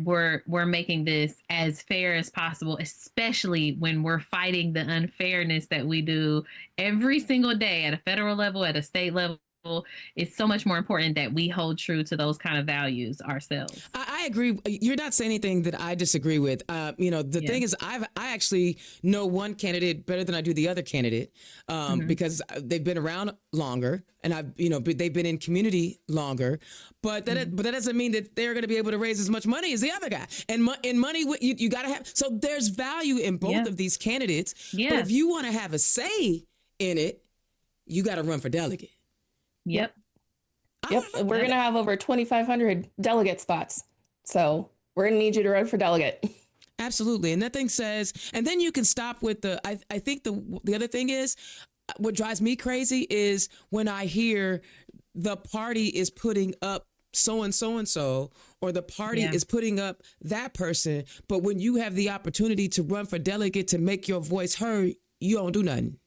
we're making this as fair as possible, especially when we're fighting the unfairness that we do every single day at a federal level, at a state level. It's so much more important that we hold true to those kind of values ourselves. I agree. You're not saying anything that I disagree with. The thing is, I actually know one candidate better than I do the other candidate, because they've been around longer and they've been in community longer. But that doesn't mean that they're going to be able to raise as much money as the other guy. And money, you got to have. So there's value in both of these candidates. Yeah. But if you want to have a say in it, you got to run for delegate. Yep. We're going to have over 2,500 delegate spots. So we're going to need you to run for delegate. Absolutely. And that thing says, and then you can stop with I think the other thing is, what drives me crazy is when I hear the party is putting up so and so, or the party is putting up that person. But when you have the opportunity to run for delegate to make your voice heard, you don't do nothing.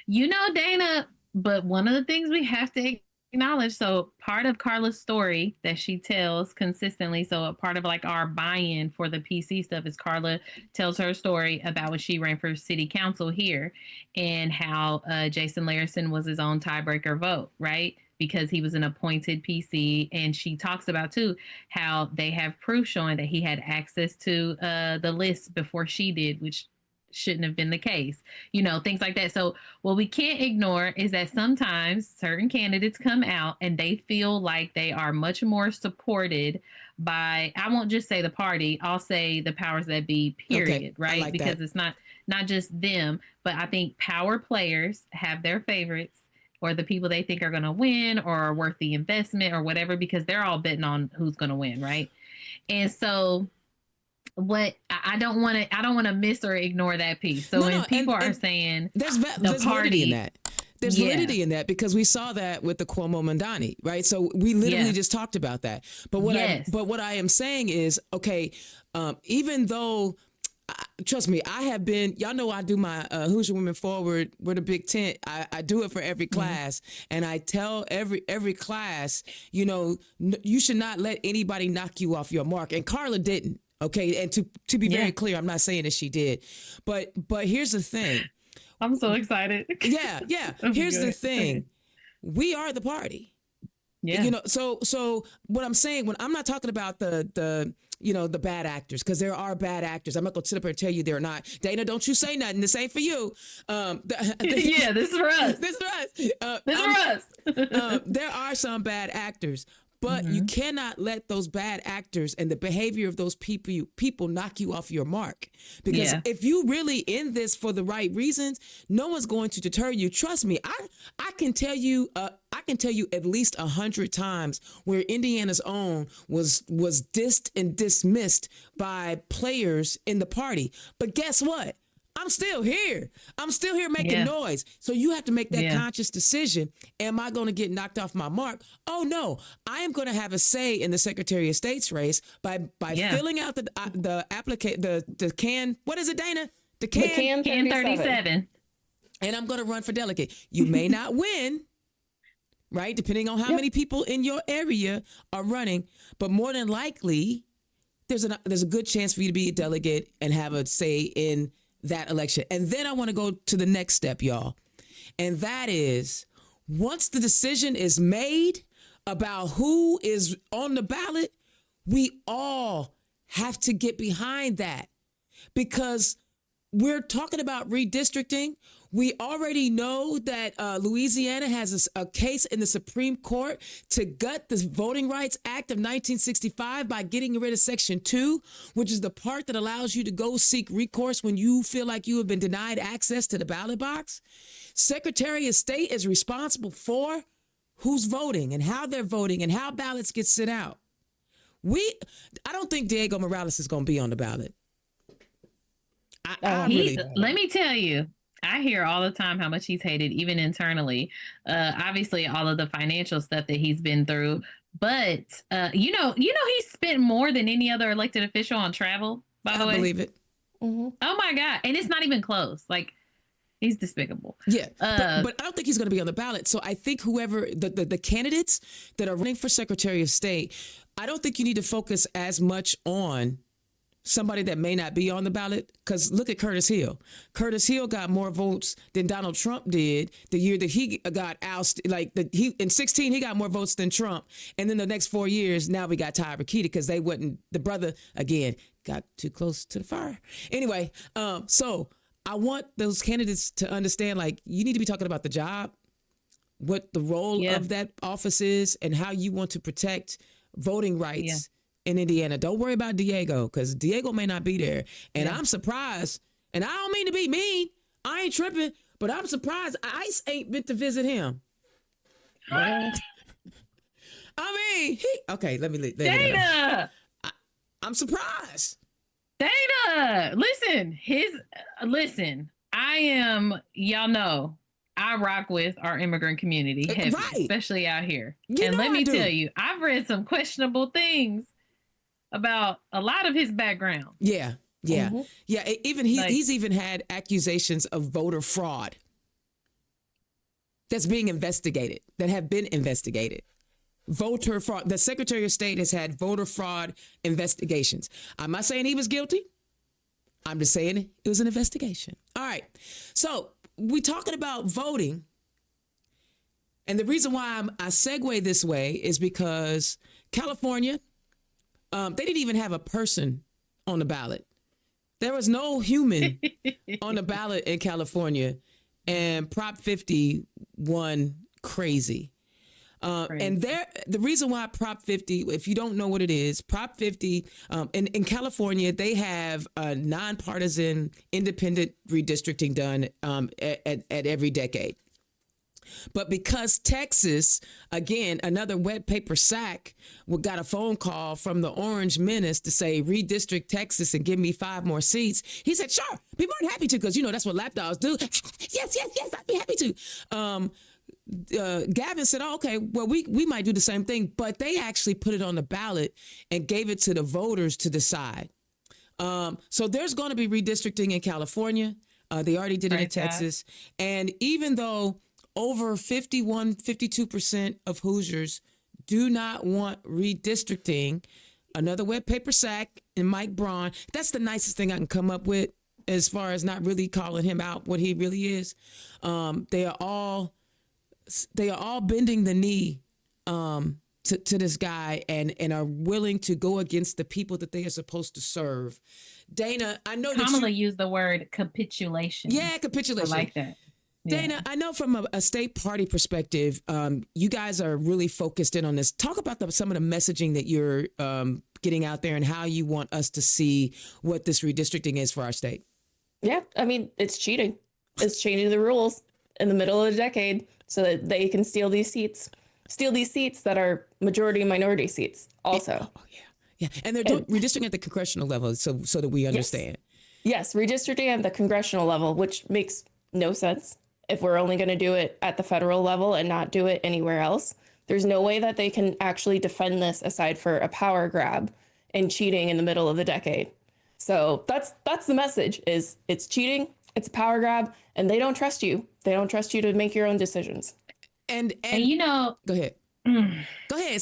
Dayna, but one of the things we have to acknowledge, so part of Carla's story that she tells consistently, so a part of like our buy-in for the PC stuff is Carla tells her story about when she ran for city council here and how Jason Larison was his own tiebreaker vote, right? Because he was an appointed PC. And she talks about too how they have proof showing that he had access to the list before she did, which shouldn't have been the case, things like that. So what we can't ignore is that sometimes certain candidates come out and they feel like they are much more supported by, I won't just say the party, I'll say the powers that be, period, Okay, right? like because that. it's not just them, but I think power players have their favorites or the people they think are going to win or are worth the investment or whatever, because they're all betting on who's going to win, right? And so what I don't want to miss or ignore that piece. So when people are saying there's the validity in party, that. There's validity in that, because we saw that with the Cuomo Mandani, right? So we literally just talked about that. But what I am saying is, okay, even though, trust me, I have been, y'all know I do my Hoosier Women Forward with a big tent. I do it for every class. And I tell every class, you should not let anybody knock you off your mark. And Carla didn't. Okay. And to be very clear, I'm not saying that she did. But here's the thing. I'm so excited. Yeah. Here's the thing. We are the party. Yeah. So what I'm saying, when I'm not talking about the bad actors, because there are bad actors. I'm not going to sit up here and tell you they're not. Dayna, don't you say nothing. This ain't for you. This is for us. This is for us. This is for us. There are some bad actors. But you cannot let those bad actors and the behavior of those people knock you off your mark. Because if you really in this for the right reasons, no one's going to deter you. Trust me, I can tell you at least 100 times where Indiana's own was dissed and dismissed by players in the party. But guess what? I'm still here. I'm still here making noise. So you have to make that conscious decision. Am I going to get knocked off my mark? Oh, no. I am going to have a say in the Secretary of State's race by filling out the can. What is it, Dayna? The can 37. And I'm going to run for delegate. You may not win, right? Depending on how many people in your area are running. But more than likely, there's a good chance for you to be a delegate and have a say in that election. And then I want to go to the next step, y'all. And that is, once the decision is made about who is on the ballot, we all have to get behind that, because we're talking about redistricting. We already know that Louisiana has a case in the Supreme Court to gut the Voting Rights Act of 1965 by getting rid of Section 2, which is the part that allows you to go seek recourse when you feel like you have been denied access to the ballot box. Secretary of State is responsible for who's voting and how they're voting and how ballots get sent out. I don't think Diego Morales is going to be on the ballot. Let me tell you, I hear all the time how much he's hated, even internally. Obviously, all of the financial stuff that he's been through. But he spent more than any other elected official on travel. By the way, I believe it. Mm-hmm. Oh my God! And it's not even close. Like, he's despicable. Yeah, but I don't think he's going to be on the ballot. So I think whoever the candidates that are running for Secretary of State, I don't think you need to focus as much on somebody that may not be on the ballot, because look at Curtis Hill. Curtis Hill got more votes than Donald Trump did the year that he got ousted. In 2016, he got more votes than Trump. And then the next 4 years, now we got Ty Rikita, because they wouldn't, the brother, again, got too close to the fire. Anyway, so I want those candidates to understand, you need to be talking about the job, what the role of that office is, and how you want to protect voting rights in Indiana. Don't worry about Diego, because Diego may not be there. And I'm surprised, and I don't mean to be mean. I ain't tripping, but I'm surprised ICE ain't been to visit him. I mean, okay, let me Dayna! I'm surprised. Dayna! Listen, I am, y'all know, I rock with our immigrant community heavy, right, especially out here. And let me tell you, I've read some questionable things about a lot of his background. Yeah. Even he's even had accusations of voter fraud that have been investigated. Voter fraud. The Secretary of State has had voter fraud investigations. I'm not saying he was guilty. I'm just saying it was an investigation. All right. So we're talking about voting. And the reason why I segue this way is because California, they didn't even have a person on the ballot. There was no human on the ballot in California, and Prop 50 won crazy. And the reason why Prop 50, if you don't know what it is, Prop 50, in California, they have a nonpartisan independent redistricting done at every decade. But because Texas, again, another wet paper sack, got a phone call from the Orange Menace to say, redistrict Texas and give me 5 more seats. He said, sure, be more than happy to, because, that's what lapdogs do. Yes, I'd be happy to. Gavin said, oh, okay, well, we might do the same thing, but they actually put it on the ballot and gave it to the voters to decide. So there's going to be redistricting in California. They already did it in Texas. And even though over 52% of Hoosiers do not want redistricting, another wet paper sack and Mike Braun, that's the nicest thing I can come up with as far as not really calling him out what he really is. They are all bending the knee to this guy and are willing to go against the people that they are supposed to serve. Dayna, I know that Kamala used the word capitulation. Yeah, capitulation. I like that. Yeah. Dayna, I know from a state party perspective, you guys are really focused in on this. Talk about some of the messaging that you're getting out there and how you want us to see what this redistricting is for our state. Yeah, I mean, it's cheating. It's changing the rules in the middle of the decade so that they can steal these seats that are majority minority seats also. Yeah. And they're doing redistricting at the congressional level so that we understand. Yes, redistricting at the congressional level, which makes no sense. If we're only going to do it at the federal level and not do it anywhere else, there's no way that they can actually defend this aside for a power grab and cheating in the middle of the decade. So that's the message: is it's cheating, it's a power grab, and they don't trust you. They don't trust you to make your own decisions. And go ahead. Go ahead.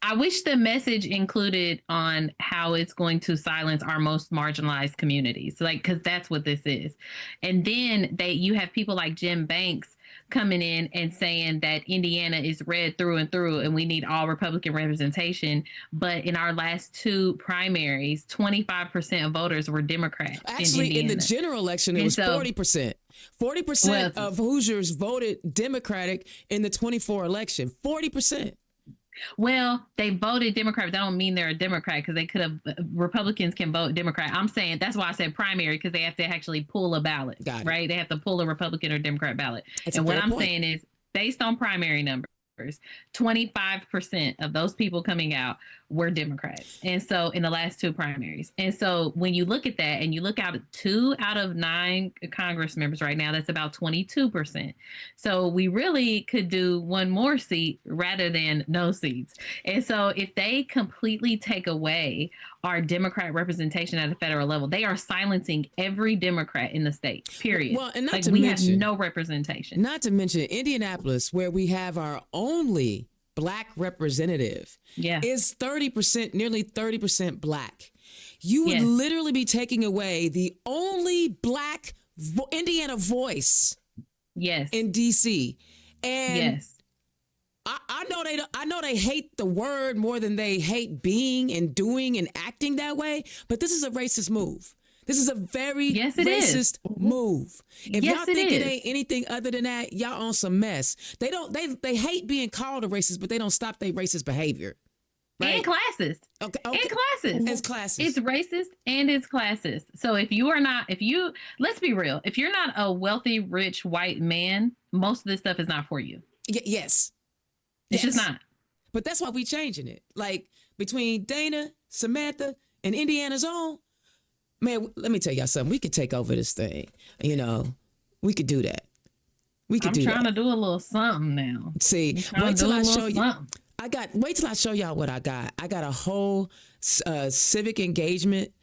I wish the message included on how it's going to silence our most marginalized communities, because that's what this is. And then you have people like Jim Banks coming in and saying that Indiana is red through and through and we need all Republican representation. But in our last 2 primaries, 25% of voters were Democrats. Actually, in the general election, it was 40%. 40% of Hoosiers voted Democratic in the 24 election. 40%. Well, they voted Democrat. That don't mean they're a Democrat, because Republicans can vote Democrat. I'm saying that's why I said primary, because they have to actually pull a ballot, right? They have to pull a Republican or Democrat ballot. And what I'm saying is, based on primary numbers, 25% of those people coming out were Democrats. And so in the last 2 primaries. And so when you look at that and you look out at 2 out of 9 Congress members right now, that's about 22%. So we really could do 1 more seat rather than no seats. And so if they completely take away our Democrat representation at the federal level, they are silencing every Democrat in the state, period. Well, and not we have no representation. Not to mention Indianapolis, where we have our only Black representative, is 30%, nearly 30% Black. You would literally be taking away the only Black Indiana voice in D.C. And I know they hate the word more than they hate being and doing and acting that way, but this is a racist move. This is a very racist move. If y'all think it ain't anything other than that, y'all on some mess. They hate being called a racist, but they don't stop their racist behavior. Right? And classist. Okay. And classist. It's classist. It's racist and it's classist. So let's be real. If you're not a wealthy, rich, white man, most of this stuff is not for you. Yes. It's just not. But that's why we changing it. Like between Dayna, Samantha, and Indiana's own, man, let me tell y'all something. We could take over this thing. We could do that. I'm trying to do a little something now. See, wait till I show you. Wait till I show y'all what I got. I got a whole civic engagement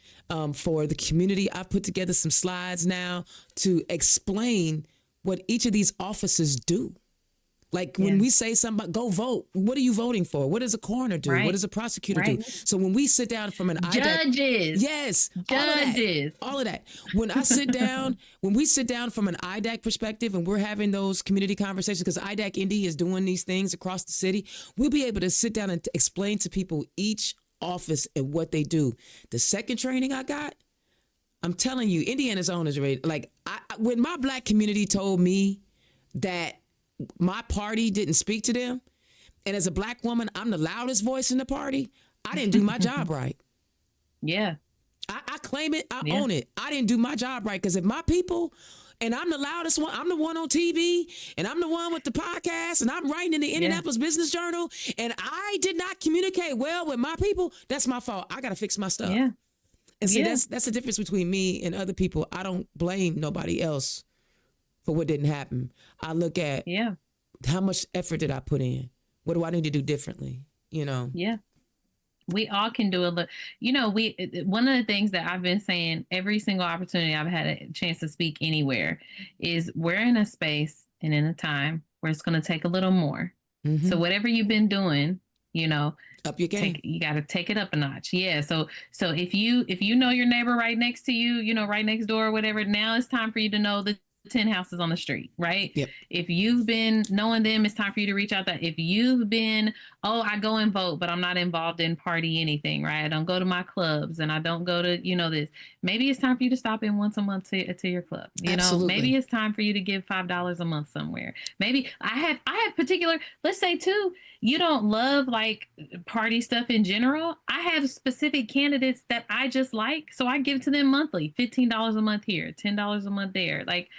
for the community. I've put together some slides now to explain what each of these offices do. Like when we say something about go vote, what are you voting for? What does a coroner do? What does a prosecutor do? So when we sit down from an judges, judges, all of that. When we sit down from an IDAC perspective and we're having those community conversations, because IDAC Indy is doing these things across the city, we'll be able to sit down and explain to people each office and what they do. The second training I got, I'm telling you, Indiana's own is ready. Like, when my black community told me that my party didn't speak to them, and as a black woman, I'm the loudest voice in the party, I didn't do my job right. Yeah. I claim it. I own it. I didn't do my job right, because if my people, and I'm the loudest one, I'm the one on TV, and I'm the one with the podcast, and I'm writing in the Indianapolis Business Journal, and I did not communicate well with my people, that's my fault. I got to fix my stuff. Yeah. And see, that's the difference between me and other people. I don't blame nobody else for what didn't happen. I look at how much effort did I put in? What do I need to do differently? You know? Yeah. We all can do a little, you know, one of the things that I've been saying every single opportunity I've had a chance to speak anywhere is we're in a space and in a time where it's going to take a little more. Mm-hmm. So whatever you've been doing, you know, up your game. You got to take it up a notch. Yeah. So if you know your neighbor right next to you, you know, right next door or whatever, now it's time for you to know the 10 houses on the street, right? Yep. If you've been knowing them, it's time for you to reach out. That if you've been, I go and vote, but I'm not involved in party anything, right? I don't go to my clubs and I don't go to, you know, this. Maybe it's time for you to stop in once a month to your club. You know, maybe it's time for you to give $5 a month somewhere. Maybe I have particular, let's say too, you don't love like party stuff in general. I have specific candidates that I just like. So I give to them monthly, $15 a month here, $10 a month there. Like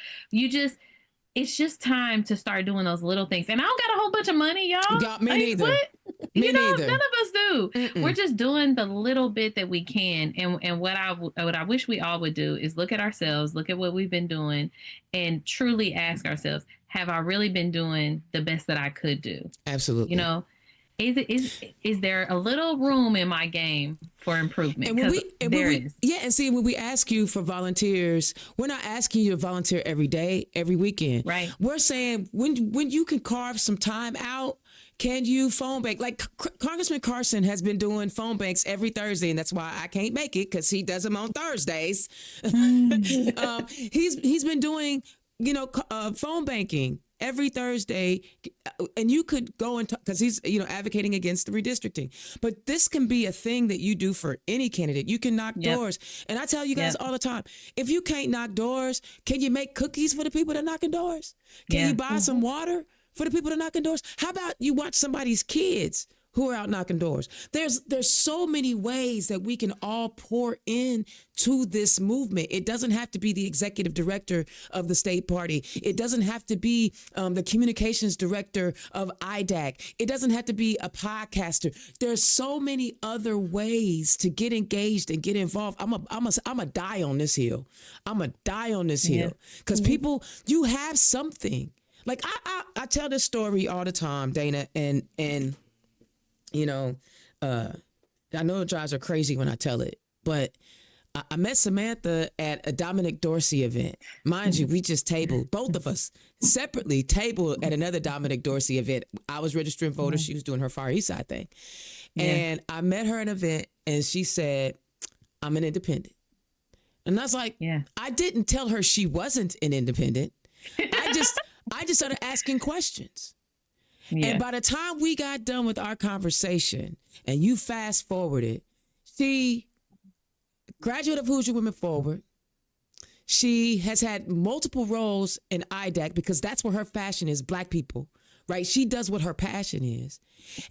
it's just time to start doing those little things. And I don't got a whole bunch of money, y'all. Got me neither. What? Me neither. None of us do. Mm-mm. We're just doing the little bit that we can. And what I wish we all would do is look at ourselves, look at what we've been doing, and truly ask ourselves, have I really been doing the best that I could do? Absolutely. You know, is there a little room in my game for improvement? And see, when we ask you for volunteers, we're not asking you to volunteer every day, every weekend. Right. We're saying when you can carve some time out, can you phone bank? Like Congressman Carson has been doing phone banks every Thursday, and that's why I can't make it, because he does them on Thursdays. He's been doing, you know, phone banking every Thursday, and you could go and talk, because he's, you know, advocating against the redistricting. But this can be a thing that you do for any candidate. You can knock doors. And I tell you guys all the time, if you can't knock doors, can you make cookies for the people that are knocking doors? Can you buy some water for the people that are knocking doors? How about you watch somebody's kids who are out knocking doors? There's so many ways that we can all pour in to this movement. It doesn't have to be the executive director of the state party. It doesn't have to be the communications director of IDAC. It doesn't have to be a podcaster. There's so many other ways to get engaged and get involved. I'm a die on this hill. I'm a die on this hill, because people, you have something. Like I tell this story all the time, Dayna, and you know, I know it drives her crazy when I tell it, but I met Samantha at a Dominic Dorsey event. Mind you, we just tabled, both of us separately tabled at another Dominic Dorsey event. I was registering voters. She was doing her Far East Side thing. And I met her at an event, and she said, I'm an independent. And I was like, I didn't tell her she wasn't an independent. I just started asking questions. And by the time we got done with our conversation, and you fast forwarded, she graduate of Hoosier Women Forward. She has had multiple roles in IDAC, because that's where her passion is, Black people, right? She does what her passion is.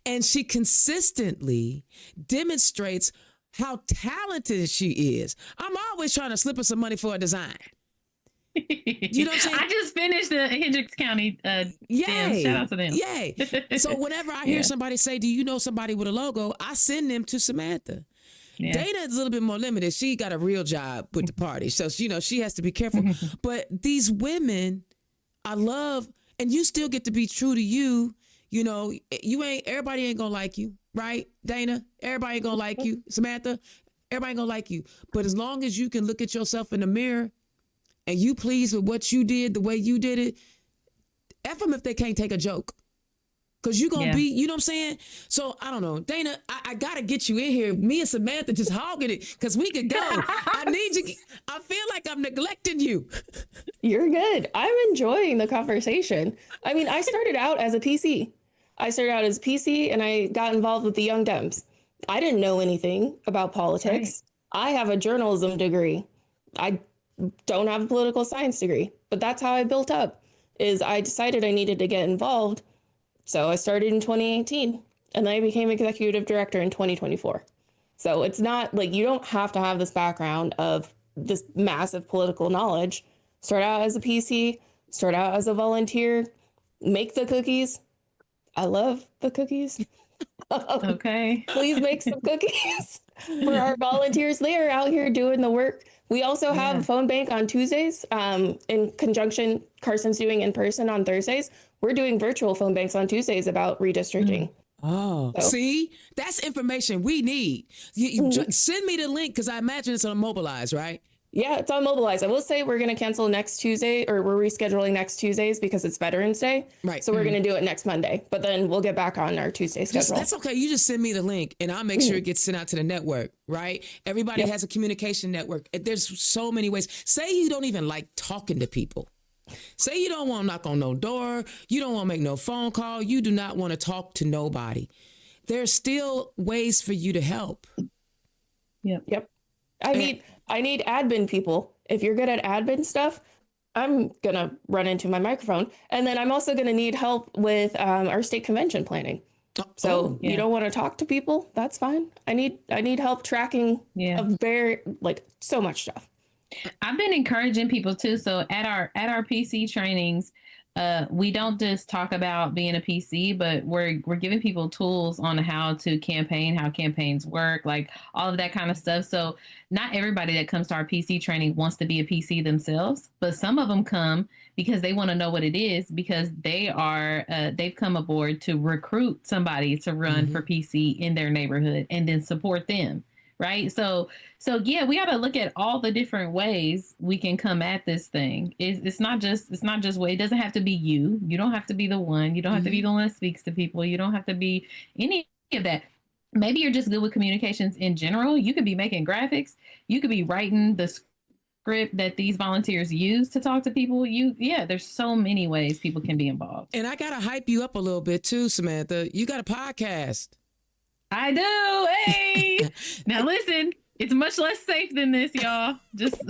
And she consistently demonstrates how talented she is. I'm always trying to slip her some money for a design. You know what I'm saying? I just finished the Hendricks County Yay. Shout out to them. Yay. So whenever I hear somebody say, do you know somebody with a logo? I send them to Samantha. Dayna is a little bit more limited. She got a real job with the party. So, you know, she has to be careful. But these women, I love, and you still get to be true to you. You know, everybody ain't gonna like you, right, Dayna? Everybody ain't gonna like you. Samantha, everybody ain't gonna like you. But as long as you can look at yourself in the mirror and you pleased with what you did, the way you did it, F them if they can't take a joke. Because you're going to be, you know what I'm saying? So, I don't know. Dayna, I got to get you in here. Me and Samantha just hogging it, because we could go. I need you. I feel like I'm neglecting you. You're good. I'm enjoying the conversation. I mean, I started out as a PC. And I got involved with the Young Dems. I didn't know anything about politics. Right. I have a journalism degree. I don't have a political science degree, but that's how I built up. Is I decided I needed to get involved, so I started in 2018, and then I became executive director in 2024. So it's not like you don't have to have this background of this massive political knowledge. Start out as a PC, start out as a volunteer, make the cookies. I love the cookies. Okay. Please make some cookies for our volunteers. They are out here doing the work. We also have a phone bank on Tuesdays. In conjunction, Carson's doing in person on Thursdays. We're doing virtual phone banks on Tuesdays about redistricting. Oh, so. See, that's information we need. You send me the link because I imagine it's on Mobilize, right? Yeah, it's on Mobilize. I will say we're going to cancel next Tuesday, or we're rescheduling next Tuesdays because it's Veterans Day. Right. So we're going to do it next Monday, but then we'll get back on our Tuesday schedule. That's okay. You just send me the link and I'll make sure it gets sent out to the network, right? Everybody has a communication network. There's so many ways. Say you don't even like talking to people. Say you don't want to knock on no door. You don't want to make no phone call. You do not want to talk to nobody. There's still ways for you to help. Yep. I need admin people. If you're good at admin stuff, I'm going to run into my microphone. And then I'm also going to need help with our state convention planning. So you don't want to talk to people? That's fine. I need help tracking of so much stuff. I've been encouraging people too. So at our PC trainings, we don't just talk about being a PC, but we're giving people tools on how to campaign, how campaigns work, like all of that kind of stuff. So not everybody that comes to our PC training wants to be a PC themselves, but some of them come because they want to know what it is, because they've come aboard to recruit somebody to run for PC in their neighborhood and then support them. Right. So yeah, we got to look at all the different ways we can come at this thing. It's not just way. It doesn't have to be you. You don't have to be the one. You don't have to be the one that speaks to people. You don't have to be any of that. Maybe you're just good with communications in general. You could be making graphics. You could be writing the script that these volunteers use to talk to people. There's so many ways people can be involved. And I got to hype you up a little bit too, Samantha. You got a podcast. I do. Hey, now listen, it's much less safe than this, y'all. Just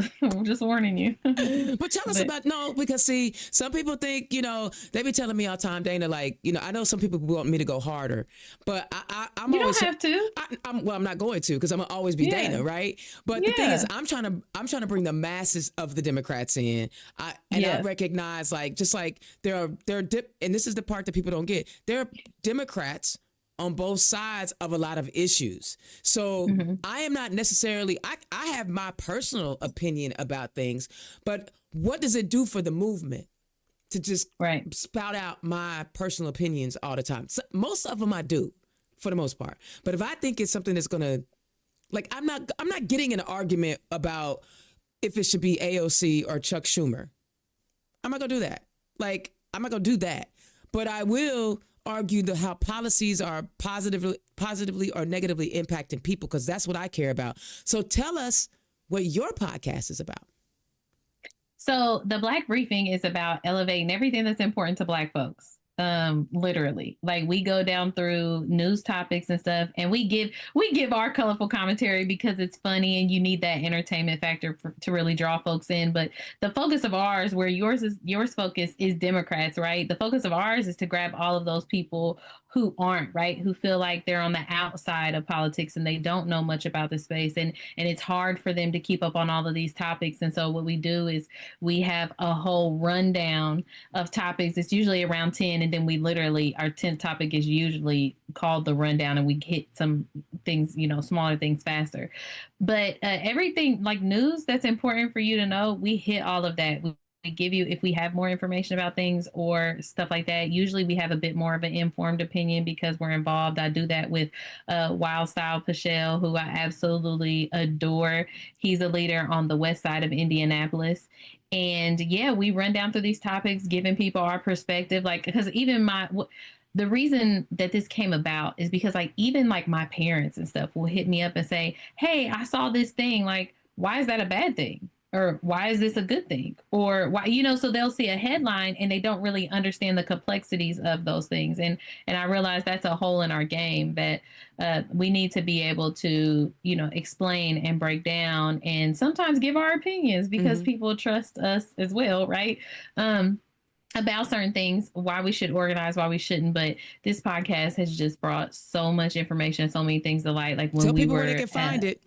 warning you. But tell us because see, some people think, they be telling me all the time, Dayna, like, I know some people want me to go harder, but I'm you always don't have to. I'm not going to, because I'm gonna always be Dayna, right? But the thing is, I'm trying to bring the masses of the Democrats in. I recognize, like, just like there are and this is the part that people don't get. There are Democrats on both sides of a lot of issues. So I am not necessarily, I have my personal opinion about things, but what does it do for the movement to just spout out my personal opinions all the time? So most of them I do, for the most part. But if I think it's something that's gonna, like, I'm not getting in an argument about if it should be AOC or Chuck Schumer. I'm not gonna do that. Like, I'm not gonna do that. But I will argue how policies are positively or negatively impacting people, because that's what I care about. So tell us what your podcast is about. So the Black Briefing is about elevating everything that's important to Black folks. Literally, like, we go down through news topics and stuff, and we give our colorful commentary because it's funny and you need that entertainment factor to really draw folks in. But the focus of ours, where yours focus is Democrats, right? The focus of ours is to grab all of those people who aren't, right, who feel like they're on the outside of politics and they don't know much about the space, and it's hard for them to keep up on all of these topics. And so what we do is we have a whole rundown of topics. It's usually around 10, and then we literally, our 10th topic is usually called the rundown, and we hit some things, smaller things faster. But everything like news that's important for you to know, we hit all of that. We give you, if we have more information about things or stuff like that. Usually we have a bit more of an informed opinion because we're involved. I do that with Wild Style Pichelle, who I absolutely adore. He's a leader on the west side of Indianapolis. And we run down through these topics, giving people our perspective. Like, because even the reason that this came about is because, like, even like my parents and stuff will hit me up and say, hey, I saw this thing. Like, why is that a bad thing? Or why is this a good thing? Or why, so they'll see a headline and they don't really understand the complexities of those things. And I realize that's a hole in our game that we need to be able to, explain and break down and sometimes give our opinions because people trust us as well, right? About certain things, why we should organize, why we shouldn't. But this podcast has just brought so much information, so many things to light. Like when Tell we people were, where they can find it.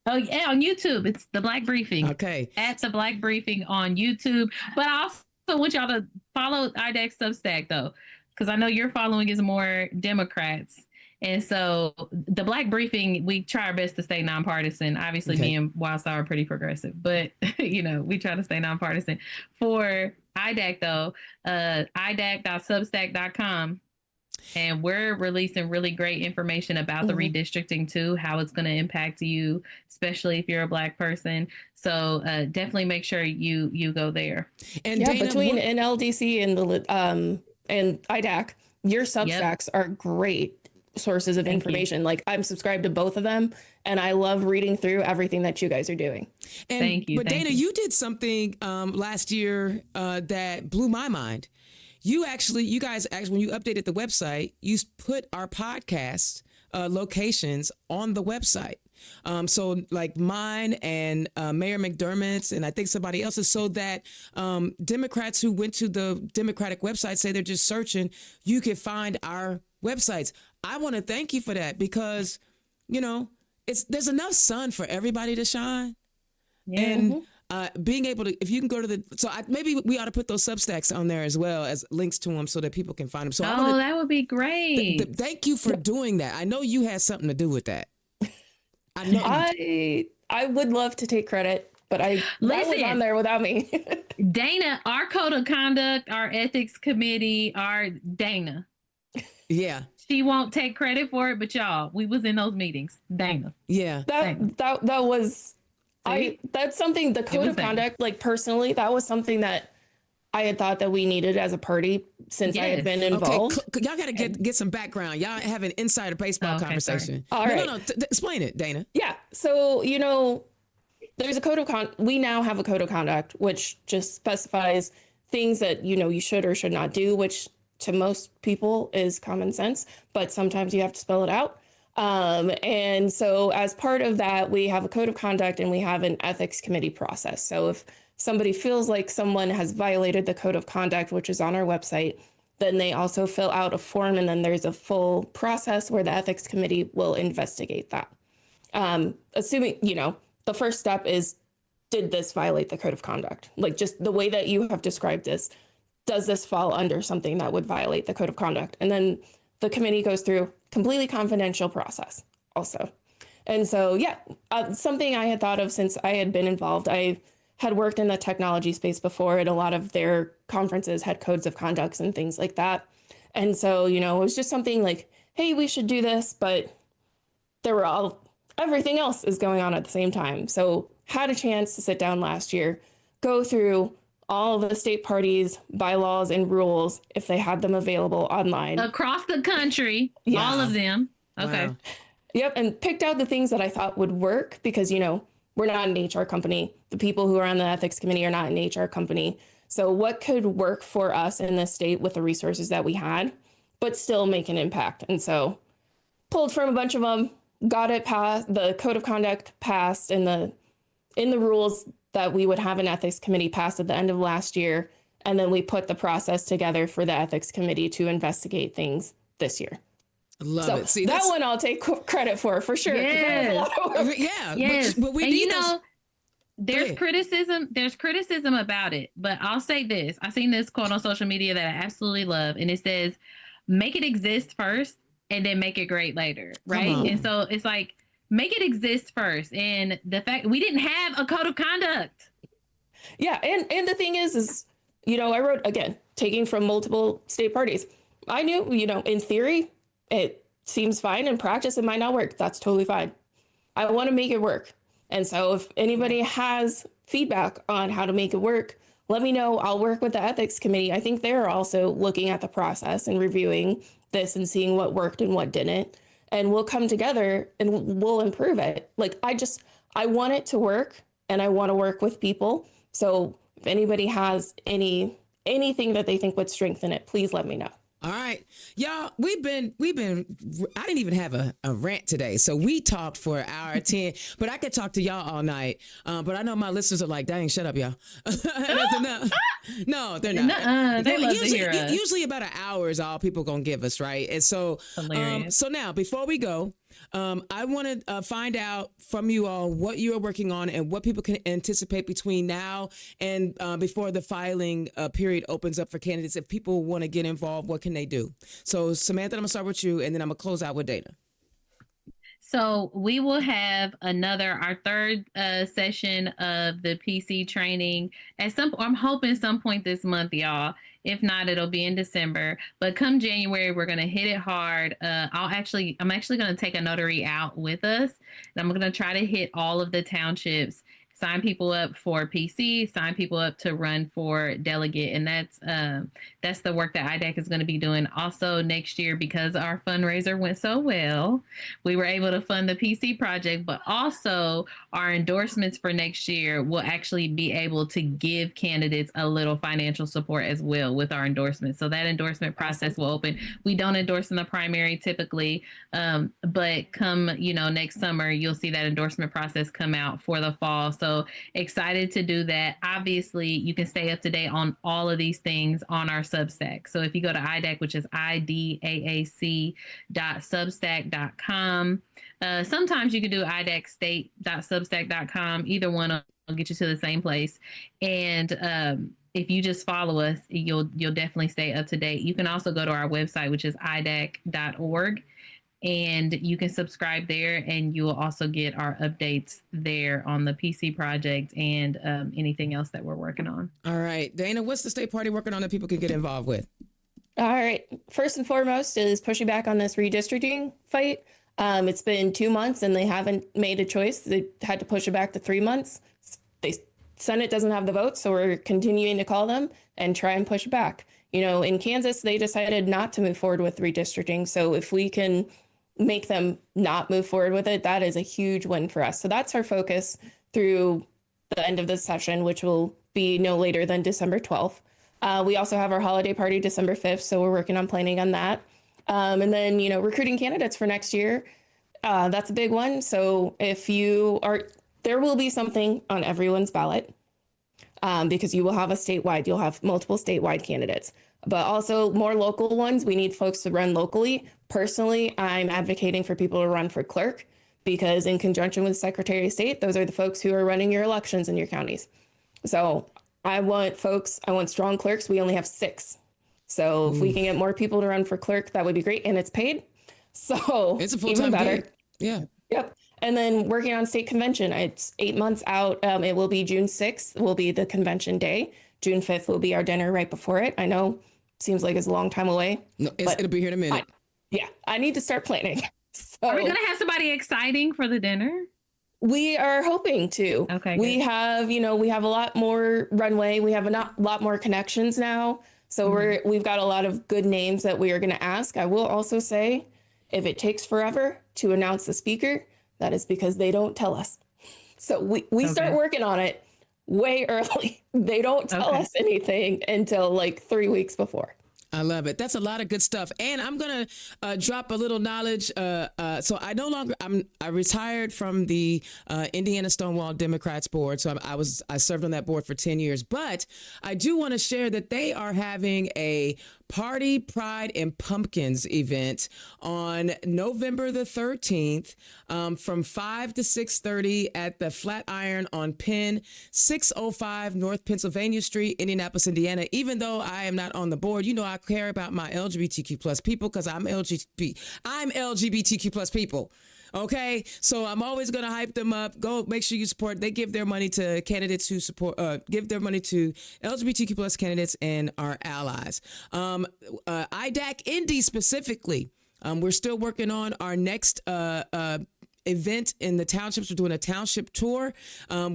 Oh yeah, on YouTube. It's the Black Briefing. Okay. At the Black Briefing on YouTube. But I also want y'all to follow IDAC's Substack though, because I know your following is more Democrats. And so the Black Briefing, we try our best to stay nonpartisan. Obviously, me and Wildstar are pretty progressive, but we try to stay nonpartisan. For IDAC though, idac.substack.com. And we're releasing really great information about the redistricting too, how it's going to impact you, especially if you're a Black person. So definitely make sure you go there. And Dayna, between NLDC and IDAC, your Substacks are great sources of information. Like I'm subscribed to both of them, and I love reading through everything that you guys are doing. And, thank you. But Dayna, you did something last year that blew my mind. You guys, when you updated the website, you put our podcast locations on the website. So like mine and Mayor McDermott's and I think somebody else's, so that Democrats who went to the Democratic website, say they're just searching, you can find our websites. I want to thank you for that because, there's enough sun for everybody to shine. Yeah. And being able to, if you can go to maybe we ought to put those Substacks on there as well as links to them so that people can find them. So that would be great. Thank you for doing that. I know you had something to do with that. I know. I would love to take credit, but that was on there without me. Dayna, our code of conduct, our ethics committee, our Dayna. Yeah. She won't take credit for it, but y'all, we was in those meetings. Dayna. Yeah. That was that's something, the code of conduct, like personally, that was something that I had thought that we needed as a party since I had been involved. Okay, y'all got to get some background. Y'all have an insider baseball conversation. All right. No, explain it, Dayna. Yeah. So, there's a code of we now have a code of conduct, which just specifies things that, you should or should not do, which to most people is common sense, but sometimes you have to spell it out. And so as part of that, we have a code of conduct and we have an ethics committee process. So if somebody feels like someone has violated the code of conduct, which is on our website, then they also fill out a form, and then there's a full process where the ethics committee will investigate that. Assuming, the first step is, did this violate the code of conduct? Like just the way that you have described this, does this fall under something that would violate the code of conduct? And then the committee goes through completely confidential process also. And so, something I had thought of since I had been involved. I had worked in the technology space before, and a lot of their conferences had codes of conducts and things like that. And so, it was just something like, hey, we should do this, but everything else is going on at the same time. So had a chance to sit down last year, go through all of the state parties, bylaws, and rules, if they had them available online. Across the country, all of them. Okay. Wow. Yep, and picked out the things that I thought would work because, we're not an HR company. The people who are on the ethics committee are not an HR company. So what could work for us in this state with the resources that we had, but still make an impact? And so pulled from a bunch of them, got it passed, the code of conduct passed, in the rules that we would have an ethics committee passed at the end of last year. And then we put the process together for the ethics committee to investigate things this year. Love it. See, that one I'll take credit for sure. Yes. Yeah. Yes. But we need there's criticism about it, but I'll say this. I've seen this quote on social media that I absolutely love. And it says, make it exist first and then make it great later. Right. And so it's like, make it exist first. And the fact we didn't have a code of conduct. Yeah. And the thing is, I wrote, again, taking from multiple state parties. I knew, in theory, it seems fine. In practice, it might not work. That's totally fine. I want to make it work. And so if anybody has feedback on how to make it work, let me know. I'll work with the ethics committee. I think they're also looking at the process and reviewing this and seeing what worked and what didn't. And we'll come together and we'll improve it. Like, I want it to work. and I want to work with people. So if anybody has anything that they think would strengthen it, please let me know. All right, y'all, we've been, I didn't even have a rant today. So we talked for an hour 10, but I could talk to y'all all night. But I know my listeners are like, dang, shut up, y'all. That's enough. No, they're not. They love usually, to hear us. Usually about an hour is all people going to give us, right? And so, so now before we go, I want to find out from you all what you are working on and what people can anticipate between now and before the filing period opens up for candidates. If people want to get involved, what can they do? So Samantha, I'm going to start with you, and then I'm going to close out with Dayna. So we will have our third session of the PC training I'm hoping some point this month, y'all. If not, it'll be in December. But come January, we're gonna hit it hard. I'm actually gonna take a notary out with us, and I'm gonna try to hit all of the townships, sign people up for PC, sign people up to run for delegate, and that's the work that IDAC is going to be doing. Also next year, because our fundraiser went so well, we were able to fund the PC project, but also our endorsements for next year will actually be able to give candidates a little financial support as well with our endorsements. So that endorsement process will open. We don't endorse in the primary typically, but come next summer, you'll see that endorsement process come out for the fall. So excited to do that. Obviously, you can stay up to date on all of these things on our Substack. So if you go to IDAC, which is idaac.substack.com, sometimes you can do idaacstate.substack.com. Either one will get you to the same place. And if you just follow us, you'll definitely stay up to date. You can also go to our website, which is idaac.org. And you can subscribe there, and you will also get our updates there on the PC project and anything else that we're working on. All right, Dayna, what's the state party working on that people can get involved with? All right. First and foremost is pushing back on this redistricting fight. It's been 2 months and they haven't made a choice. They had to push it back to 3 months. The Senate doesn't have the votes, so we're continuing to call them and try and push it back. In Kansas, they decided not to move forward with redistricting. So if we can make them not move forward with it, that is a huge win for us. So that's our focus through the end of this session, which will be no later than December 12th. We also have our holiday party December 5th, so we're working on planning on that. And then, recruiting candidates for next year, that's a big one. So if there will be something on everyone's ballot because you will have you'll have multiple statewide candidates, but also more local ones. We need folks to run locally. Personally, I'm advocating for people to run for clerk because in conjunction with Secretary of State, those are the folks who are running your elections in your counties. So I want strong clerks. We only have 6. So if we can get more people to run for clerk, that would be great. And it's paid. So it's a full-time gig. Yeah. Yep. And then working on state convention, it's 8 months out. It will be June 6th will be the convention day. June 5th will be our dinner right before it. I know seems like it's a long time away. No, it'll be here in a minute. I need to start planning. So, are we going to have somebody exciting for the dinner? We are hoping to. Okay. We have a lot more runway. We have a lot more connections now. So we've got a lot of good names that we are going to ask. I will also say, if it takes forever to announce the speaker, that is because they don't tell us. So we start working on it way early. They don't tell us anything until like 3 weeks before. I love it. That's a lot of good stuff. And I'm going to drop a little knowledge. So I retired from the Indiana Stonewall Democrats board. So I served on that board for 10 years. But I do want to share that they are having a Party, Pride, and Pumpkins event on November the 13th from 5 to 6:30 at the Flatiron on Penn, 605 North Pennsylvania Street, Indianapolis, Indiana. Even though I am not on the board, I care about my LGBTQ plus people because I'm LGBTQ plus people. Okay, so I'm always going to hype them up. Go make sure you support. They give their money to candidates who support, give their money to LGBTQ plus candidates and our allies. IDAC Indy specifically, we're still working on our next event in the townships. We're doing a township tour.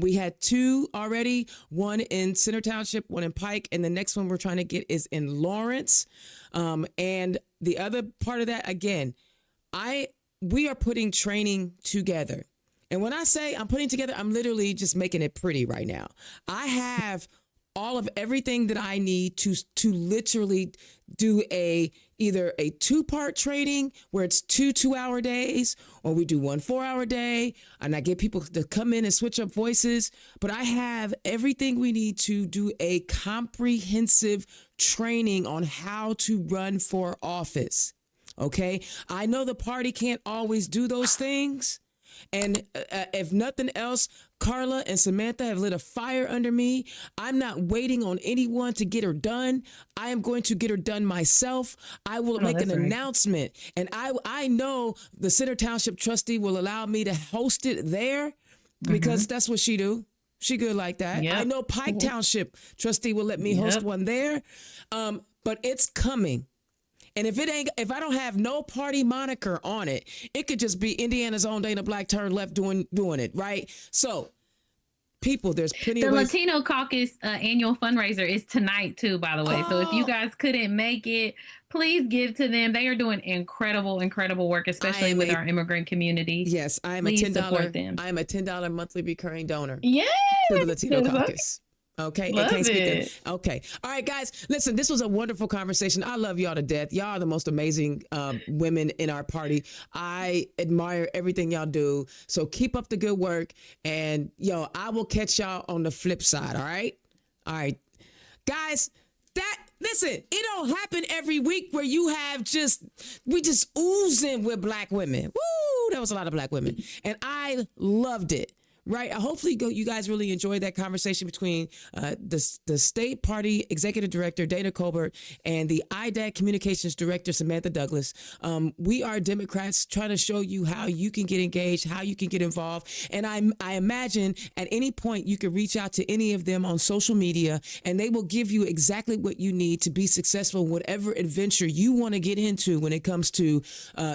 We had 2 already, one in Center Township, one in Pike, and the next one we're trying to get is in Lawrence. And the other part of that, again, we are putting training together. And when I say I'm putting together, I'm literally just making it pretty right now. I have all of everything that I need to literally do either a 2-part training where it's 2-hour days, or we do 1 4-hour day, and I get people to come in and switch up voices. But I have everything we need to do a comprehensive training on how to run for office. Okay. I know the party can't always do those things. And if nothing else, Carla and Samantha have lit a fire under me. I'm not waiting on anyone to get her done. I am going to get her done myself. I will make an announcement. And I know the Center Township trustee will allow me to host it there because that's what she do. She good like that. Yep. I know Pike Township trustee will let me host one there. But it's coming. And if I don't have no party moniker on it, it could just be Indiana's own Dayna Black turned left doing it, right? So, people, there's plenty of ways. Latino Caucus annual fundraiser is tonight too, by the way. So if you guys couldn't make it, please give to them. They are doing incredible work, especially with our immigrant community. Yes, I am a $10 monthly recurring donor. Yes, to the Latino Caucus. Okay. Love it. Okay. All right, guys. Listen, this was a wonderful conversation. I love y'all to death. Y'all are the most amazing women in our party. I admire everything y'all do. So keep up the good work. And I will catch y'all on the flip side. All right. All right, guys. Listen, it don't happen every week where you have we just oozing with Black women. Woo! There was a lot of Black women, and I loved it. Right. Hopefully you guys really enjoyed that conversation between the state party executive director, Dayna Colbert, and the IDAC communications director, Samantha Douglas. We are Democrats trying to show you how you can get engaged, how you can get involved. And I imagine at any point you can reach out to any of them on social media, and they will give you exactly what you need to be successful in whatever adventure you want to get into when it comes to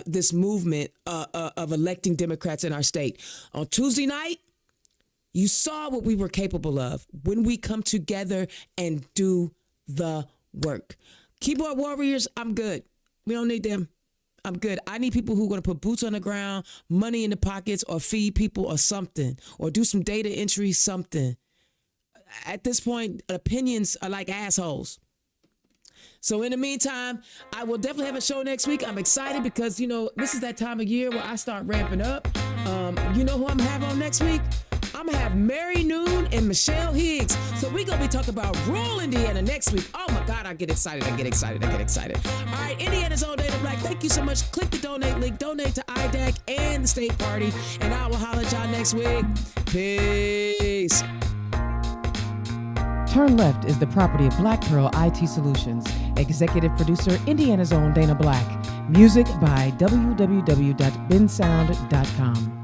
this movement of electing Democrats in our state. On Tuesday night, you saw what we were capable of when we come together and do the work. Keyboard warriors, I'm good. We don't need them. I'm good. I need people who are going to put boots on the ground, money in the pockets, or feed people or something, or do some data entry, something. At this point, opinions are like assholes. So in the meantime, I will definitely have a show next week. I'm excited because, this is that time of year where I start ramping up. You know who I'm having on next week? I'm going to have Mary Noon and Michelle Higgs. So we're going to be talking about rural Indiana next week. Oh, my God, I get excited. All right, Indiana's own Dayna Black. Thank you so much. Click the donate link. Donate to IDAC and the state party. And I will holler at y'all next week. Peace. Turn Left is the property of Black Pearl IT Solutions. Executive producer, Indiana's own Dayna Black. Music by www.bensound.com.